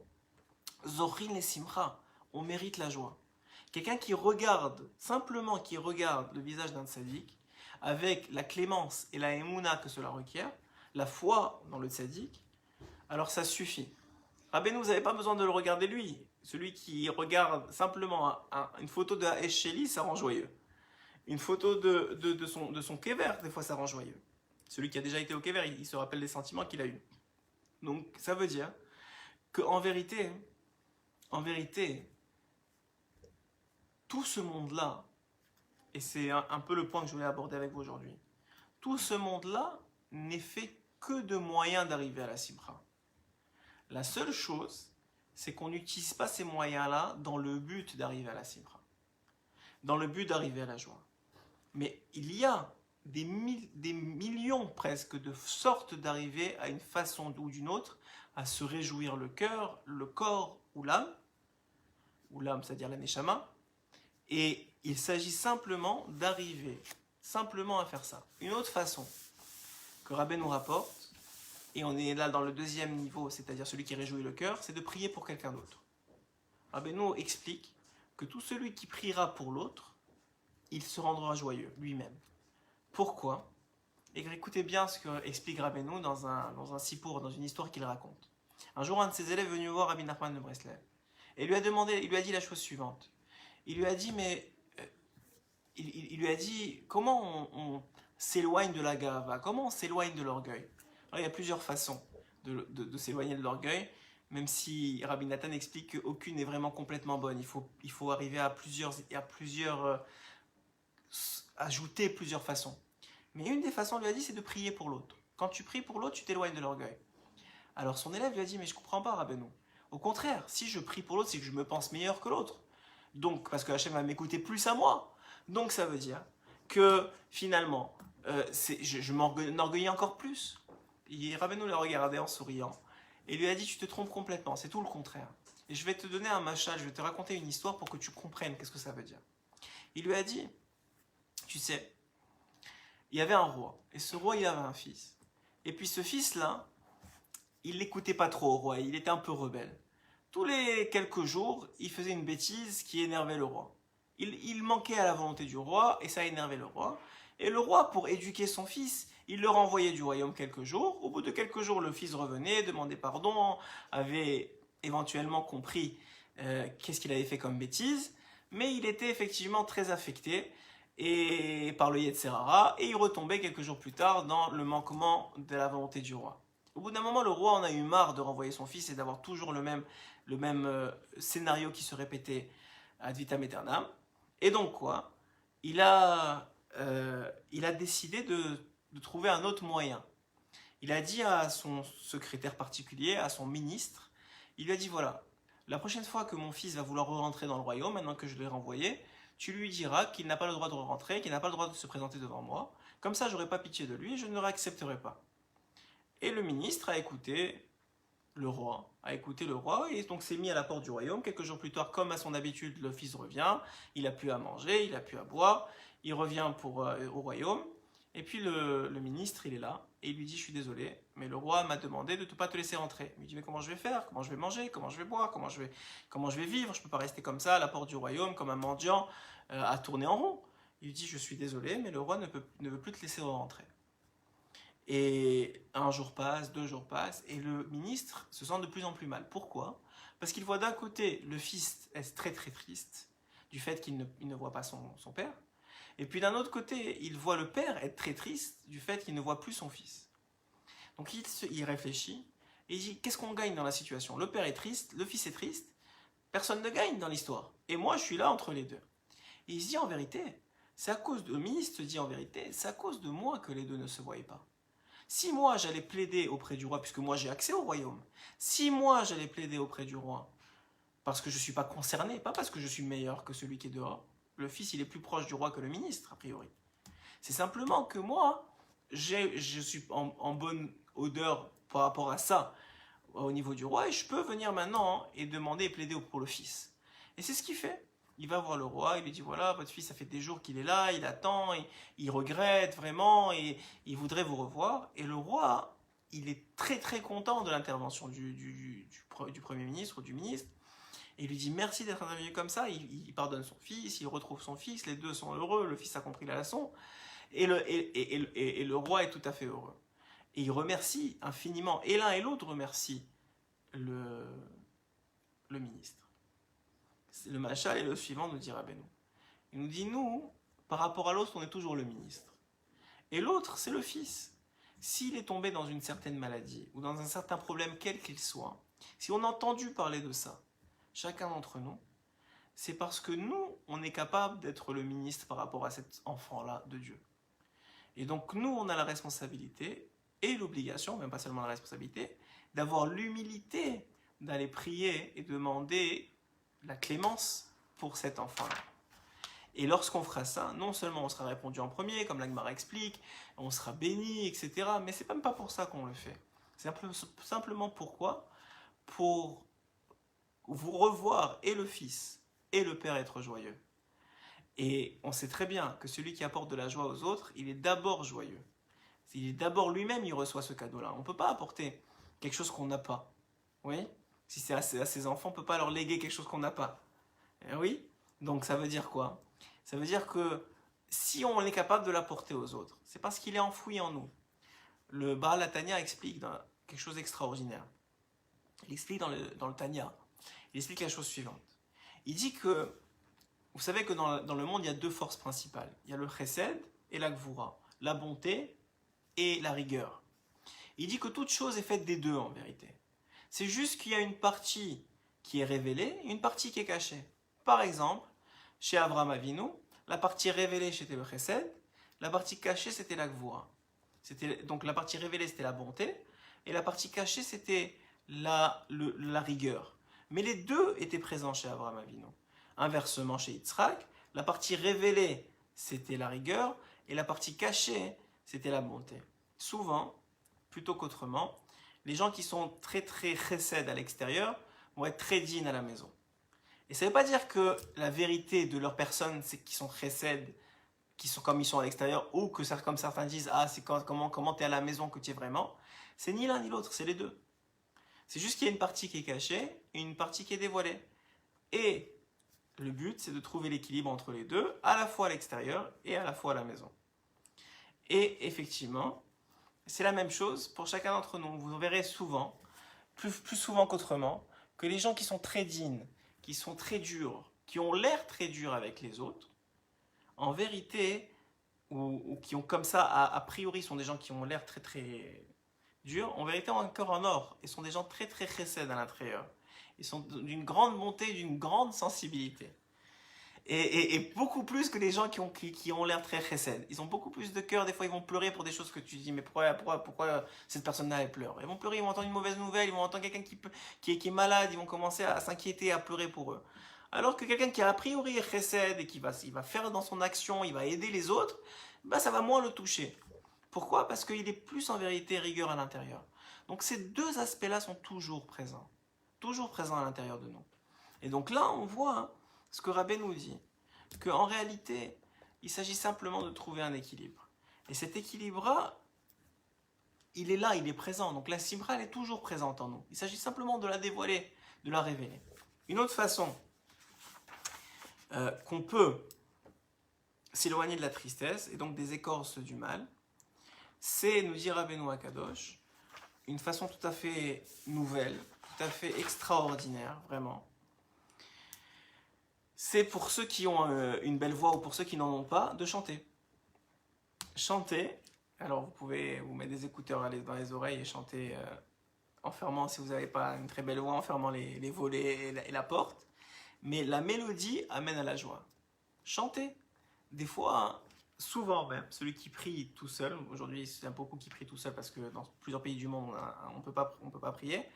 Zorin les Simcha, on mérite la joie. Quelqu'un qui regarde, simplement qui regarde le visage d'un tzaddik, avec la clémence et la émouna que cela requiert, la foi dans le tzaddik, alors ça suffit. Rabbeinu, vous n'avez pas besoin de le regarder lui. Celui qui regarde simplement une photo de Haesh, ça rend joyeux. Une photo de son kever, des fois ça rend joyeux. Celui qui a déjà été au kever, il se rappelle des sentiments qu'il a eus. Donc ça veut dire qu'en vérité, tout ce monde-là, et c'est un peu le point que je voulais aborder avec vous aujourd'hui, tout ce monde-là n'est fait que de moyens d'arriver à la simcha. La seule chose, c'est qu'on n'utilise pas ces moyens-là dans le but d'arriver à la simcha, dans le but d'arriver à la joie. Mais il y a des millions presque de sortes d'arriver à une façon ou d'une autre à se réjouir le cœur, le corps ou l'âme, c'est-à-dire la neshama, et il s'agit simplement d'arriver, simplement à faire ça. Une autre façon que Rabbeinu nous rapporte, et on est là dans le deuxième niveau, c'est-à-dire celui qui réjouit le cœur, c'est de prier pour quelqu'un d'autre. Rabbeinu explique que tout celui qui priera pour l'autre, il se rendra joyeux lui-même. Pourquoi ? Et écoutez bien ce que explique Rabbeinu dans un sipour, dans une histoire qu'il raconte. Un jour, un de ses élèves est venu voir Rabbi Nachman de Breslev et lui a dit la chose suivante. Il lui a dit, il lui a dit, comment on s'éloigne de la gava, comment on s'éloigne de l'orgueil. Alors, il y a plusieurs façons de s'éloigner de l'orgueil, même si Rabbi Nathan explique qu'aucune n'est vraiment complètement bonne. Il faut arriver à ajouter plusieurs façons. Mais une des façons, lui a dit, c'est de prier pour l'autre. Quand tu pries pour l'autre, tu t'éloignes de l'orgueil. Alors son élève lui a dit, mais je ne comprends pas, Rabbeinu. Au contraire, si je prie pour l'autre, c'est que je me pense meilleur que l'autre. Donc, parce que Hachem va m'écouter plus à moi. Donc ça veut dire que finalement, je m'enorgueillis encore plus. Et Rabbeinu l'a regardé en souriant et lui a dit, tu te trompes complètement, c'est tout le contraire. Et je vais te donner un machal, je vais te raconter une histoire pour que tu comprennes qu'est-ce que ça veut dire. Il lui a dit, tu sais, il y avait un roi, et ce roi, il avait un fils. Et puis ce fils-là, il n'écoutait pas trop au roi, il était un peu rebelle. Tous les quelques jours, il faisait une bêtise qui énervait le roi. Il manquait à la volonté du roi, et ça énervait le roi. Et le roi, pour éduquer son fils, il le renvoyait du royaume quelques jours. Au bout de quelques jours, le fils revenait, demandait pardon, avait éventuellement compris qu'est-ce qu'il avait fait comme bêtise, mais il était effectivement très affecté et par le Yetzer Hara, et il retombait quelques jours plus tard dans le manquement de la volonté du roi. Au bout d'un moment, le roi en a eu marre de renvoyer son fils et d'avoir toujours le même scénario qui se répétait ad vitam aeternam. Et donc quoi, il a décidé de trouver un autre moyen. Il a dit à son secrétaire particulier, à son ministre, il lui a dit, voilà, la prochaine fois que mon fils va vouloir rentrer dans le royaume, maintenant que je l'ai renvoyé, tu lui diras qu'il n'a pas le droit de rentrer, qu'il n'a pas le droit de se présenter devant moi. Comme ça, je n'aurai pas pitié de lui et je ne le réaccepterai pas. Et le ministre a écouté le roi, et donc s'est mis à la porte du royaume. Quelques jours plus tard, comme à son habitude, le fils revient, il a pu à manger, il a pu à boire, il revient au royaume, et puis le ministre, il est là, et il lui dit, je suis désolé, mais le roi m'a demandé de ne pas te laisser rentrer. Il lui dit, mais comment je vais faire? Comment je vais manger? Comment je vais boire? Comment je vais vivre? Je ne peux pas rester comme ça à la porte du royaume, comme un mendiant, à tourner en rond. Il lui dit, je suis désolé, mais le roi ne veut plus te laisser rentrer. Et un jour passe, 2 jours passent, et le ministre se sent de plus en plus mal. Pourquoi? Parce qu'il voit d'un côté le fils être très très triste du fait qu'il ne voit pas son père, et puis d'un autre côté, il voit le père être très triste du fait qu'il ne voit plus son fils. Donc il réfléchit, et il dit, qu'est-ce qu'on gagne dans la situation? Le père est triste, le fils est triste, personne ne gagne dans l'histoire. Et moi, je suis là entre les deux. Et il se dit, en vérité, le ministre se dit, en vérité, c'est à cause de moi que les deux ne se voyaient pas. Si moi j'allais plaider auprès du roi, puisque moi j'ai accès au royaume, si moi j'allais plaider auprès du roi, parce que je ne suis pas concerné, pas parce que je suis meilleur que celui qui est dehors, le fils il est plus proche du roi que le ministre, a priori. C'est simplement que moi, je suis en bonne odeur par rapport à ça, au niveau du roi, et je peux venir maintenant et demander et plaider pour le fils. Et c'est ce qu'il fait. Il va voir le roi, il lui dit, voilà, votre fils, ça fait des jours qu'il est là, il attend, il regrette vraiment, et il voudrait vous revoir. Et le roi, il est très très content de l'intervention du Premier ministre ou du ministre. Et il lui dit, merci d'être intervenu comme ça. Il pardonne son fils, il retrouve son fils, les deux sont heureux, le fils a compris la leçon. Et le roi est tout à fait heureux. Et il remercie infiniment, et l'un et l'autre remercient le ministre. Le machal est le suivant, nous dit Rabbeinu. Il nous dit, nous, par rapport à l'autre, on est toujours le ministre. Et l'autre, c'est le fils. S'il est tombé dans une certaine maladie, ou dans un certain problème quel qu'il soit, si on a entendu parler de ça, chacun d'entre nous, c'est parce que nous, on est capable d'être le ministre par rapport à cet enfant-là de Dieu. Et donc, nous, on a la responsabilité, et l'obligation, même pas seulement la responsabilité, d'avoir l'humilité d'aller prier et demander la clémence pour cet enfant-là. Et lorsqu'on fera ça, non seulement on sera répondu en premier, comme l'Agmara explique, on sera béni, etc. Mais c'est même pas pour ça qu'on le fait. C'est simplement pourquoi? Pour vous revoir et le Fils et le Père être joyeux. Et on sait très bien que celui qui apporte de la joie aux autres, il est d'abord joyeux. Il est d'abord lui-même, il reçoit ce cadeau-là. On ne peut pas apporter quelque chose qu'on n'a pas. Oui? Si c'est à ses enfants, on ne peut pas leur léguer quelque chose qu'on n'a pas. Oui? Donc ça veut dire quoi? Ça veut dire que si on est capable de l'apporter aux autres, c'est parce qu'il est enfoui en nous. Le Baal HaTanya explique quelque chose d'extraordinaire. Il explique dans le Tanya, il explique la chose suivante. Il dit que, vous savez que dans le monde, il y a 2 forces principales. Il y a le Chesed et la Gvura, la bonté et la rigueur. Il dit que toute chose est faite des 2 en vérité. C'est juste qu'il y a une partie qui est révélée et une partie qui est cachée. Par exemple, chez Abraham Avinu, la partie révélée c'était le chesed, la partie cachée c'était la gvoura. Donc la partie révélée c'était la bonté et la partie cachée c'était la rigueur. Mais les deux étaient présents chez Abraham Avinu. Inversement chez Yitzhak, la partie révélée c'était la rigueur et la partie cachée c'était la bonté. Souvent, plutôt qu'autrement, les gens qui sont très très chesed à l'extérieur vont être très din à la maison. Et ça ne veut pas dire que la vérité de leur personne, c'est qu'ils sont chesed, qui sont comme ils sont à l'extérieur, ou que comme certains disent, ah, c'est comment tu es à la maison que tu es vraiment. C'est ni l'un ni l'autre, c'est les deux. C'est juste qu'il y a une partie qui est cachée et une partie qui est dévoilée. Et le but, c'est de trouver l'équilibre entre les deux, à la fois à l'extérieur et à la fois à la maison. Et effectivement, c'est la même chose pour chacun d'entre nous. Vous verrez souvent, plus souvent qu'autrement, que les gens qui sont très dignes, qui sont très durs, qui ont l'air très durs avec les autres, en vérité, ou qui ont comme ça, a priori, sont des gens qui ont l'air très très durs, en vérité ont un cœur en or, et sont des gens très très chesed à l'intérieur. Ils sont d'une grande bonté, d'une grande sensibilité. Et beaucoup plus que les gens qui ont l'air très chesed. Ils ont beaucoup plus de cœur, des fois ils vont pleurer pour des choses que tu dis, mais pourquoi cette personne-là elle pleure? Ils vont pleurer, ils vont entendre une mauvaise nouvelle, ils vont entendre quelqu'un qui est malade, ils vont commencer à s'inquiéter, à pleurer pour eux. Alors que quelqu'un qui a priori est chesed et il va faire dans son action, il va aider les autres, bah ça va moins le toucher. Pourquoi? Parce qu'il est plus en vérité rigueur à l'intérieur. Donc ces deux aspects-là sont toujours présents à l'intérieur de nous. Et donc là on voit ce que Rabbi nous dit, qu'en réalité, il s'agit simplement de trouver un équilibre. Et cet équilibre-là, il est là, il est présent. Donc la simra, elle est toujours présente en nous. Il s'agit simplement de la dévoiler, de la révéler. Une autre façon qu'on peut s'éloigner de la tristesse, et donc des écorces du mal, c'est, nous dit Rabbeinu Akadosh, une façon tout à fait nouvelle, tout à fait extraordinaire, vraiment. C'est pour ceux qui ont une belle voix ou pour ceux qui n'en ont pas, de chanter. Chanter, alors vous pouvez vous mettre des écouteurs dans les oreilles et chanter en fermant, si vous n'avez pas une très belle voix, en fermant les volets et la porte. Mais la mélodie amène à la joie. Chanter, des fois, souvent même, celui qui prie tout seul, aujourd'hui c'est beaucoup qui prient tout seul parce que dans plusieurs pays du monde on ne peut pas prier,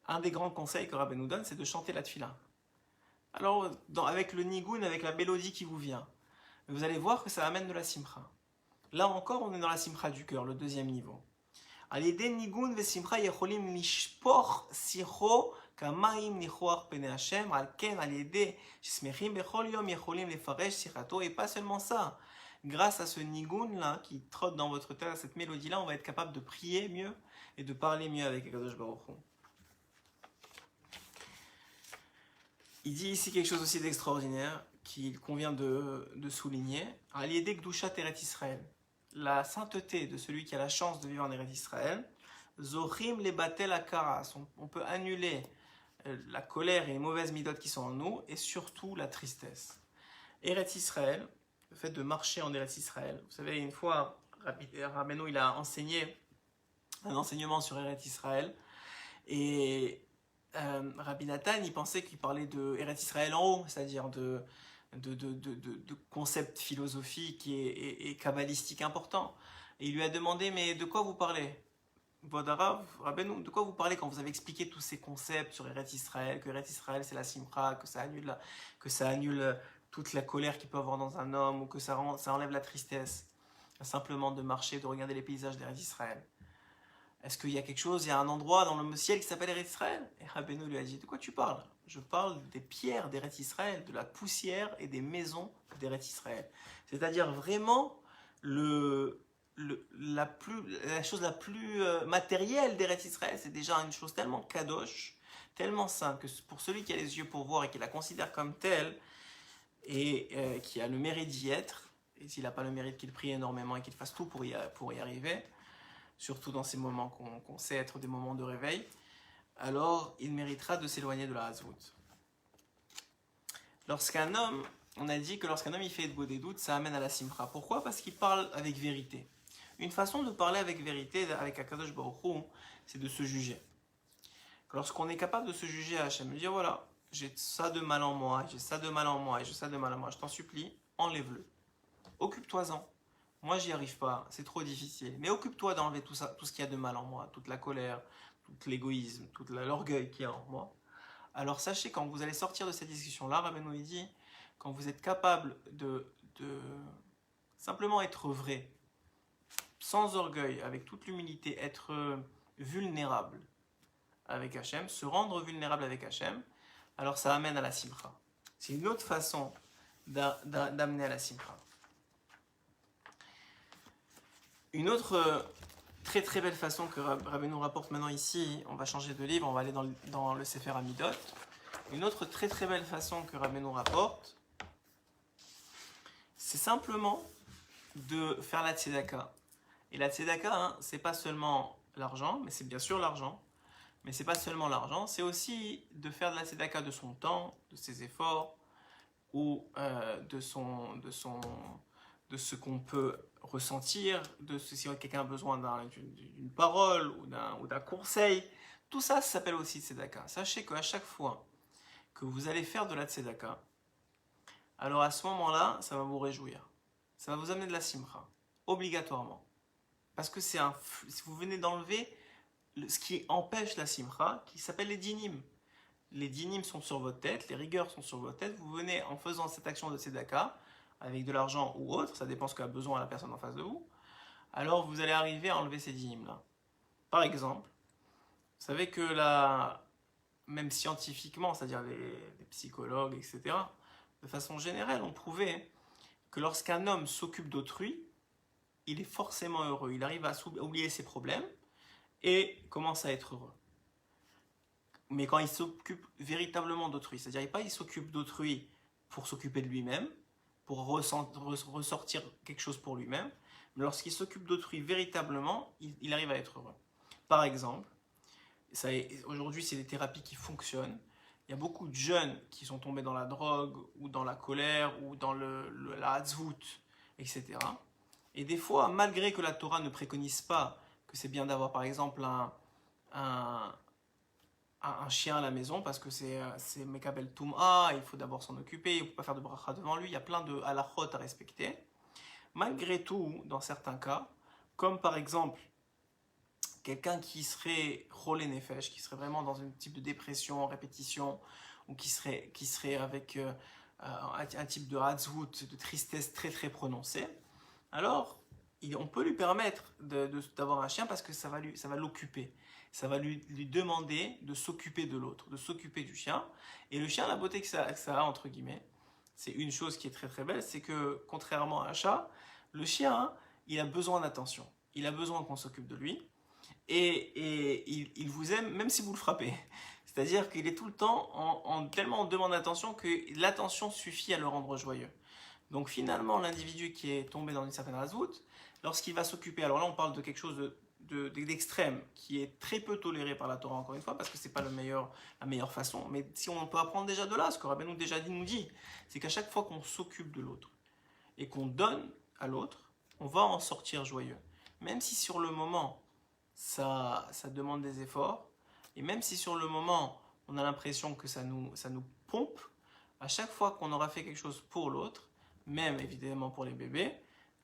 un des grands conseils que Rabbi nous donne, c'est de chanter la tefila. Alors, avec le nigoun, avec la mélodie qui vous vient, vous allez voir que ça amène de la simcha. Là encore, on est dans la simcha du cœur, le deuxième niveau. Alide nigoun ve simcha yecholim nishpoch sicho kamaim nichoach pene Hashem alken alide shesmechim bechol yom yecholim lefaresh sichato. Et pas seulement ça. Grâce à ce nigoun là qui trotte dans votre tête, à cette mélodie là, on va être capable de prier mieux et de parler mieux avec Akadosh Baruch Hu. Il dit ici quelque chose aussi d'extraordinaire qu'il convient de souligner. Aliyedek Gdushat Eret Israël, la sainteté de celui qui a la chance de vivre en Eret Israël. Zochim le batel akaras, on peut annuler la colère et les mauvaises midotes qui sont en nous et surtout la tristesse. Eret Israël, le fait de marcher en Eret Israël. Vous savez, une fois, Rabbeinu il a enseigné un enseignement sur Eret Israël et Rabbi Nathan, il pensait qu'il parlait de Eretz Israël en haut, c'est-à-dire de concepts philosophiques et kabbalistiques importants. Et il lui a demandé, mais de quoi vous parlez? Rabbeinu, de quoi vous parlez quand vous avez expliqué tous ces concepts sur Eretz Israël, que Eretz Israël c'est la simcha, que ça annule toute la colère qu'il peut avoir dans un homme, ou que ça enlève la tristesse, simplement de marcher, de regarder les paysages d'Eretz Israël. Est-ce qu'il y a quelque chose, il y a un endroit dans le ciel qui s'appelle Eretz Israël? Et Rabbeinu lui a dit, de quoi tu parles? Je parle des pierres d'Eretz Israël, de la poussière et des maisons d'Eretz Israël. C'est-à-dire vraiment la chose la plus matérielle d'Eretz Israël, c'est déjà une chose tellement kadosh, tellement sainte, que pour celui qui a les yeux pour voir et qui la considère comme telle, et qui a le mérite d'y être, et s'il n'a pas le mérite qu'il prie énormément et qu'il fasse tout pour y arriver, surtout dans ces moments qu'on sait être des moments de réveil, alors il méritera de s'éloigner de la hazvout. Lorsqu'un homme, on a dit que lorsqu'un homme il fait de des doutes, ça amène à la simcha. Pourquoi? Parce qu'il parle avec vérité. Une façon de parler avec vérité, avec Akadosh Baruch Hu, c'est de se juger. Lorsqu'on est capable de se juger à Hachem, de dire voilà, j'ai ça de mal en moi, j'ai ça de mal en moi, et j'ai ça de mal en moi, je t'en supplie, enlève-le. Occupe-toi-en. Moi, j'y arrive pas, c'est trop difficile. Mais occupe-toi d'enlever tout ça, tout ce qu'il y a de mal en moi, toute la colère, tout l'égoïsme, tout l'orgueil qu'il y a en moi. Alors sachez, quand vous allez sortir de cette discussion-là, Rabbeinu il dit, quand vous êtes capable de simplement être vrai, sans orgueil, avec toute l'humilité, être vulnérable avec Hachem, se rendre vulnérable avec Hachem, alors ça amène à la simcha. C'est une autre façon d'amener à la simcha. Une autre très très belle façon que Rabbeinu rapporte maintenant ici, on va changer de livre, on va aller dans le Sefer Amidot. Une autre très très belle façon que Rabbeinu rapporte, c'est simplement de faire la tzedaka. Et la tzedaka, hein, c'est pas seulement l'argent, mais c'est bien sûr l'argent, mais c'est pas seulement l'argent, c'est aussi de faire de la tzedaka de son temps, de ses efforts, ou de ce qu'on peut ressentir, si quelqu'un a besoin d'une parole ou d'un conseil. Tout ça, ça s'appelle aussi tzedaka. Sachez qu'à chaque fois que vous allez faire de la tzedaka, alors à ce moment-là, ça va vous réjouir. Ça va vous amener de la simcha, obligatoirement. Parce que si vous venez d'enlever ce qui empêche la simcha, qui s'appelle les dinim. Les dinim sont sur votre tête, les rigueurs sont sur votre tête. Vous venez en faisant cette action de tzedaka, avec de l'argent ou autre, ça dépend ce qu'a besoin la personne en face de vous, alors vous allez arriver à enlever ces dinim-là. Par exemple, vous savez que même scientifiquement, c'est-à-dire les psychologues, etc., de façon générale, on prouvait que lorsqu'un homme s'occupe d'autrui, il est forcément heureux. Il arrive à oublier ses problèmes et commence à être heureux. Mais quand il s'occupe véritablement d'autrui, c'est-à-dire pas il s'occupe d'autrui pour s'occuper de lui-même, pour ressortir quelque chose pour lui-même, mais lorsqu'il s'occupe d'autrui véritablement, il arrive à être heureux. Par exemple, aujourd'hui c'est des thérapies qui fonctionnent, il y a beaucoup de jeunes qui sont tombés dans la drogue, ou dans la colère, ou dans la hatzvout, etc. Et des fois, malgré que la Torah ne préconise pas que c'est bien d'avoir par exemple un chien à la maison parce que c'est Mekabel Tum'a, il faut d'abord s'en occuper, il ne faut pas faire de bracha devant lui, il y a plein de halachot à respecter. Malgré tout, dans certains cas, comme par exemple quelqu'un qui serait cholé nefesh, qui serait vraiment dans un type de dépression, répétition, ou qui serait avec un type de hatzvout, de tristesse très très prononcée, alors on peut lui permettre d'avoir un chien parce que ça va l'occuper. Ça va lui demander de s'occuper de l'autre, de s'occuper du chien. Et le chien, la beauté que ça a, entre guillemets, c'est une chose qui est très très belle, c'est que contrairement à un chat, le chien, hein, il a besoin d'attention. Il a besoin qu'on s'occupe de lui. Et il vous aime même si vous le frappez. C'est-à-dire qu'il est tout le temps tellement en demande d'attention que l'attention suffit à le rendre joyeux. Donc finalement, l'individu qui est tombé dans une certaine hazout, lorsqu'il va s'occuper, alors là on parle de quelque chose d'extrême qui est très peu toléré par la Torah encore une fois parce que c'est pas la meilleure façon, mais si on peut apprendre déjà de là, ce que Rabbeinu déjà nous dit, c'est qu'à chaque fois qu'on s'occupe de l'autre et qu'on donne à l'autre, on va en sortir joyeux, même si sur le moment ça demande des efforts, et même si sur le moment on a l'impression que ça nous pompe, à chaque fois qu'on aura fait quelque chose pour l'autre, même évidemment pour les bébés,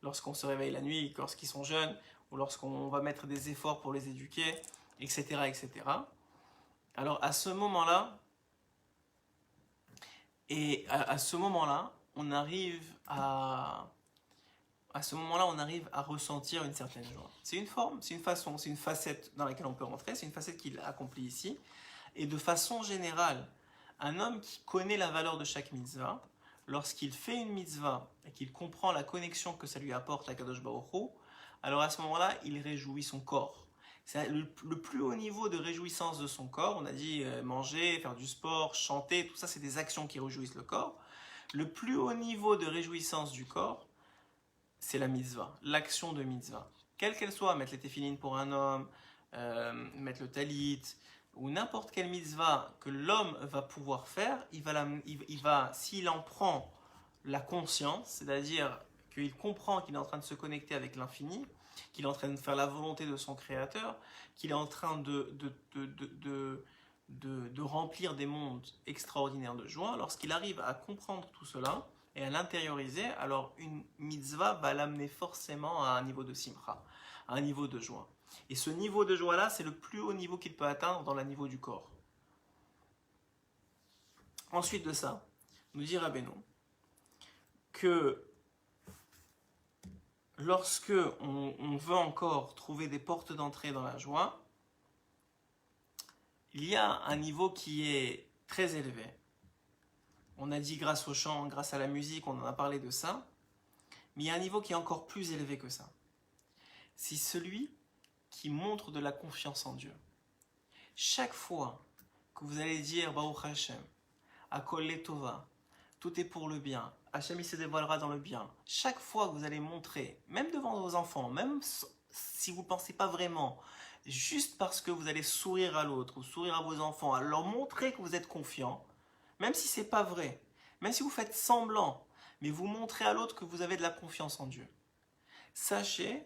lorsqu'on se réveille la nuit, lorsqu'ils sont jeunes, ou lorsqu'on va mettre des efforts pour les éduquer, etc., etc. Alors à ce moment-là, on arrive à ressentir une certaine joie. C'est une forme, c'est une façon, c'est une facette dans laquelle on peut rentrer, c'est une facette qu'il accomplit ici. Et de façon générale, un homme qui connaît la valeur de chaque mitzvah, lorsqu'il fait une mitzvah et qu'il comprend la connexion que ça lui apporte à Kadosh Baruch Hu, alors à ce moment-là, il réjouit son corps. C'est le plus haut niveau de réjouissance de son corps. On a dit manger, faire du sport, chanter, tout ça, c'est des actions qui réjouissent le corps. Le plus haut niveau de réjouissance du corps, c'est la mitzvah, l'action de mitzvah. Quelle qu'elle soit, mettre les téphilines pour un homme, mettre le talit, ou n'importe quelle mitzvah que l'homme va pouvoir faire, il va, s'il en prend la conscience, c'est-à-dire qu'il comprend qu'il est en train de se connecter avec l'infini, qu'il est en train de faire la volonté de son créateur, qu'il est en train de de remplir des mondes extraordinaires de joie, lorsqu'il arrive à comprendre tout cela et à l'intérioriser, alors une mitzvah va l'amener forcément à un niveau de simcha, à un niveau de joie. Et ce niveau de joie-là, c'est le plus haut niveau qu'il peut atteindre dans le niveau du corps. Ensuite de ça, nous dit Rabbeinu que lorsque on veut encore trouver des portes d'entrée dans la joie, il y a un niveau qui est très élevé. On a dit grâce au chant, grâce à la musique, on en a parlé de ça, mais il y a un niveau qui est encore plus élevé que ça. C'est celui qui montre de la confiance en Dieu. Chaque fois que vous allez dire Baruch Hashem, Akol Letova, tout est pour le bien, Hashem il se dévoilera dans le bien, chaque fois que vous allez montrer, même devant vos enfants, même si vous ne pensez pas vraiment, juste parce que vous allez sourire à l'autre ou sourire à vos enfants, à leur montrer que vous êtes confiant, même si ce n'est pas vrai, même si vous faites semblant, mais vous montrez à l'autre que vous avez de la confiance en Dieu. Sachez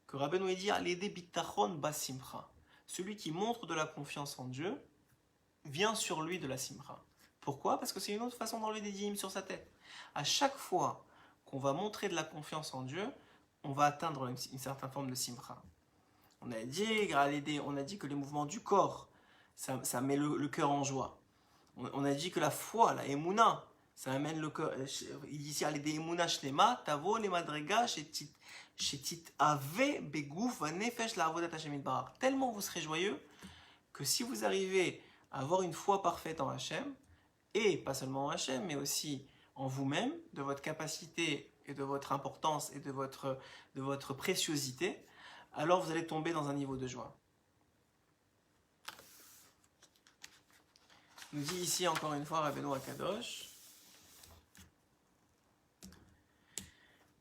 que Rabbeinu dit Alede bitachon basimcha. Celui qui montre de la confiance en Dieu vient sur lui de la simcha. Pourquoi? Parce que c'est une autre façon d'enlever des dîmes sur sa tête. À chaque fois qu'on va montrer de la confiance en Dieu, on va atteindre une certaine forme de simcha. On a dit que les mouvements du corps, ça met le cœur en joie. On a dit que la foi, la emuna, ça amène le cœur. Il dit ici, Alede emuna shlema, tavo le madrega shetit ave begouf vanefesh la avodat Hashem itbarach. Tellement vous serez joyeux que si vous arrivez à avoir une foi parfaite en Hashem, et pas seulement en Hashem, mais aussi en vous-même, de votre capacité et de votre importance et de votre préciosité, alors vous allez tomber dans un niveau de joie. Nous dit ici encore une fois Rabbeinu Akadosh,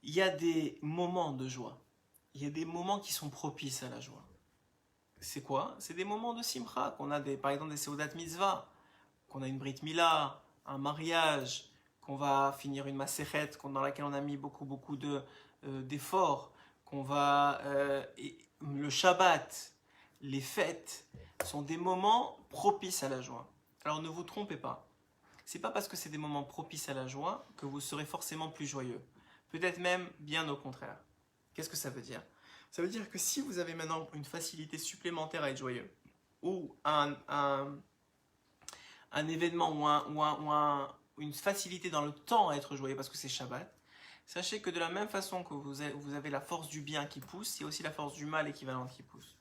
il y a des moments de joie, il y a des moments qui sont propices à la joie. C'est quoi? C'est des moments de simcha, qu'on a par exemple des seudat mitzvah, qu'on a une brit mila, un mariage, qu'on va finir une maséchet dans laquelle on a mis beaucoup d'efforts, qu'on va le Shabbat, les fêtes sont des moments propices à la joie. Alors ne vous trompez pas, c'est pas parce que c'est des moments propices à la joie que vous serez forcément plus joyeux. Peut-être même bien au contraire. Qu'est-ce que ça veut dire? Ça veut dire que si vous avez maintenant une facilité supplémentaire à être joyeux, ou un événement ou une facilité dans le temps à être joyeux parce que c'est Shabbat, sachez que de la même façon que vous avez la force du bien qui pousse, il y a aussi la force du mal équivalente qui pousse.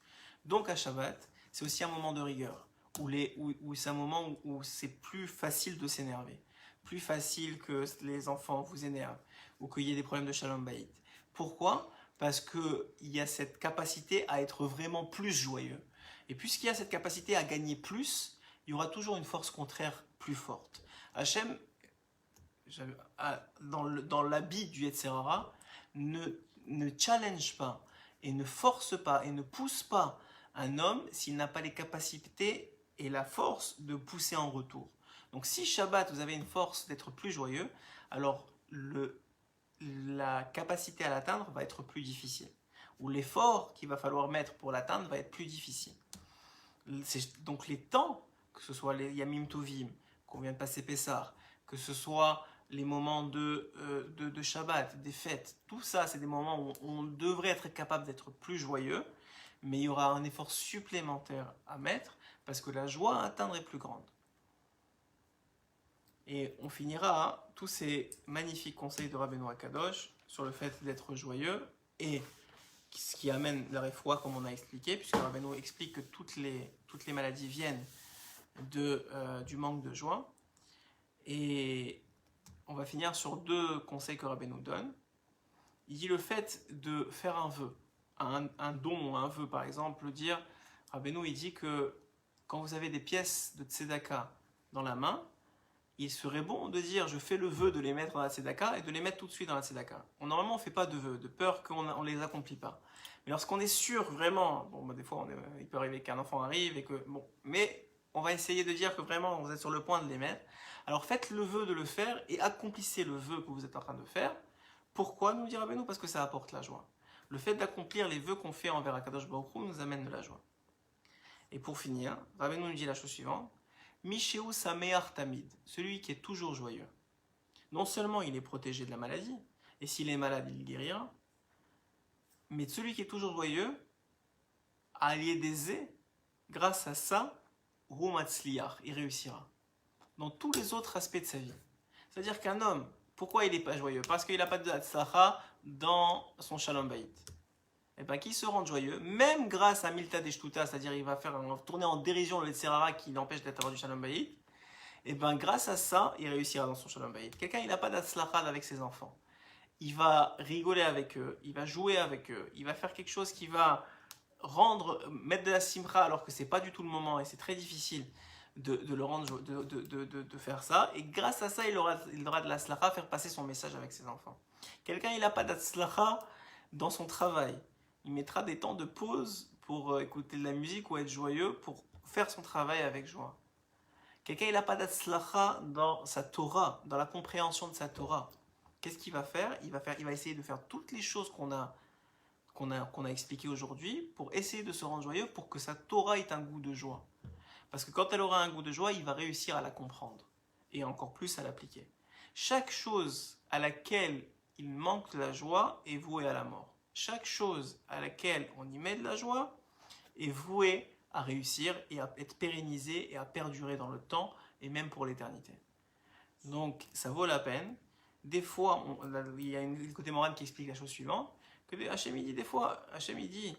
Donc à Shabbat, c'est aussi un moment de rigueur, où c'est un moment où c'est plus facile de s'énerver, plus facile que les enfants vous énervent, ou qu'il y ait des problèmes de shalom bayit. Pourquoi? Parce qu'il y a cette capacité à être vraiment plus joyeux. Et puisqu'il y a cette capacité à gagner plus, il y aura toujours une force contraire plus forte. Hachem, dans l'habit du Yetzer Hara, ne challenge pas et ne force pas et ne pousse pas un homme s'il n'a pas les capacités et la force de pousser en retour. Donc si Shabbat, vous avez une force d'être plus joyeux, alors la capacité à l'atteindre va être plus difficile. Ou l'effort qu'il va falloir mettre pour l'atteindre va être plus difficile. Donc les temps, que ce soit les Yamim Tovim, qu'on vient de passer Pessah, que ce soit les moments de Shabbat, des fêtes, tout ça, c'est des moments où on devrait être capable d'être plus joyeux, mais il y aura un effort supplémentaire à mettre parce que la joie à atteindre est plus grande. Et on finira tous ces magnifiques conseils de Rabbeinu Akadosh sur le fait d'être joyeux et ce qui amène la réfoua comme on a expliqué, puisque Rabbeinu explique que toutes les maladies viennent du manque de joie. Et on va finir sur deux conseils que Rabbeinu donne. Il dit le fait de faire un vœu, un don ou un vœu par exemple, dire, Rabbeinu il dit que quand vous avez des pièces de tzedaka dans la main, il serait bon de dire je fais le vœu de les mettre dans la tzedaka et de les mettre tout de suite dans la tzedaka. Normalement on ne fait pas de vœu, de peur qu'on ne les accomplit pas. Mais lorsqu'on est sûr vraiment, des fois il peut arriver qu'un enfant arrive et que mais on va essayer de dire que vraiment vous êtes sur le point de les mettre. Alors faites le vœu de le faire et accomplissez le vœu que vous êtes en train de faire. Pourquoi nous dit Rabbeinu? Parce que ça apporte la joie. Le fait d'accomplir les vœux qu'on fait envers Akadosh Baruch Hu nous amène de la joie. Et pour finir, Rabbeinu nous dit la chose suivante. Mishéou Sameach Tamid, celui qui est toujours joyeux. Non seulement il est protégé de la maladie, et s'il est malade, il guérira, mais celui qui est toujours joyeux, allié des grâce à ça, Rumatzliach, il réussira. Dans tous les autres aspects de sa vie. C'est-à-dire qu'un homme, pourquoi il n'est pas joyeux? Parce qu'il n'a pas de Hatzlacha dans son Shalom Bayit. Et bien, qu'il se rende joyeux, même grâce à Milta Deshtuta, c'est-à-dire il va tourner en dérision le Tserara qui l'empêche d'être du Shalom Bayit, et bien grâce à ça, il réussira dans son Shalom Bayit. Quelqu'un, il n'a pas d'Hatzlacha avec ses enfants. Il va rigoler avec eux, il va jouer avec eux, il va faire quelque chose qui va mettre de la simcha alors que c'est pas du tout le moment et c'est très difficile de le rendre, de faire ça. Et grâce à ça, il aura de la slacha, faire passer son message avec ses enfants. Quelqu'un, il n'a pas d'slacha dans son travail. Il mettra des temps de pause pour écouter de la musique ou être joyeux, pour faire son travail avec joie. Quelqu'un, il n'a pas d'slacha dans sa Torah, dans la compréhension de sa Torah. Qu'est-ce qu'il va faire? Il va essayer de faire toutes les choses qu'on a expliqué aujourd'hui pour essayer de se rendre joyeux pour que sa Torah ait un goût de joie. Parce que quand elle aura un goût de joie, il va réussir à la comprendre et encore plus à l'appliquer. Chaque chose à laquelle il manque de la joie est vouée à la mort. Chaque chose à laquelle on y met de la joie est vouée à réussir et à être pérennisée et à perdurer dans le temps et même pour l'éternité. Donc ça vaut la peine. Des fois, il y a une côté moral qui explique la chose suivante, que Hachem dit des fois, Hachem dit,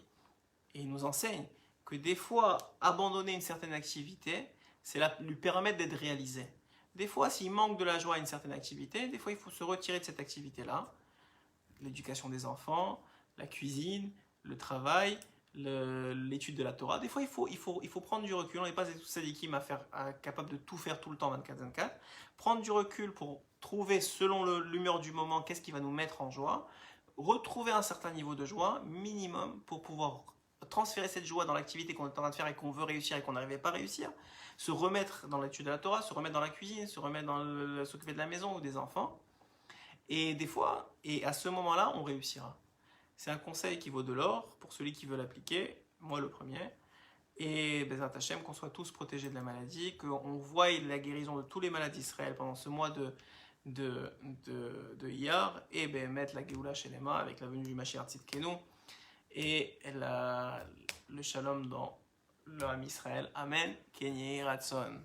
et il nous enseigne, que des fois, abandonner une certaine activité, c'est lui permettre d'être réalisé. Des fois, s'il manque de la joie à une certaine activité, des fois, il faut se retirer de cette activité-là. L'éducation des enfants, la cuisine, le travail, l'étude de la Torah. Des fois, il faut prendre du recul. On n'est pas tous sadikim capable de tout faire tout le temps 24-24. Prendre du recul pour trouver, selon l'humeur du moment, qu'est-ce qui va nous mettre en joie. Retrouver un certain niveau de joie, minimum, pour pouvoir transférer cette joie dans l'activité qu'on est en train de faire et qu'on veut réussir et qu'on n'arrivait pas à réussir, se remettre dans l'étude de la Torah, se remettre dans la cuisine, se remettre dans s'occuper de la maison ou des enfants. Et des fois, et à ce moment-là, on réussira. C'est un conseil qui vaut de l'or pour celui qui veut l'appliquer, moi le premier. Et Bezrat Hashem, qu'on soit tous protégés de la maladie, qu'on voie la guérison de tous les malades d'Israël pendant ce mois de Iyar, et mettre la Géoula chez les mains avec la venue du Mashiach Tzidkenu et le shalom dans le Ham Israël. Amen. Kenye Ratson.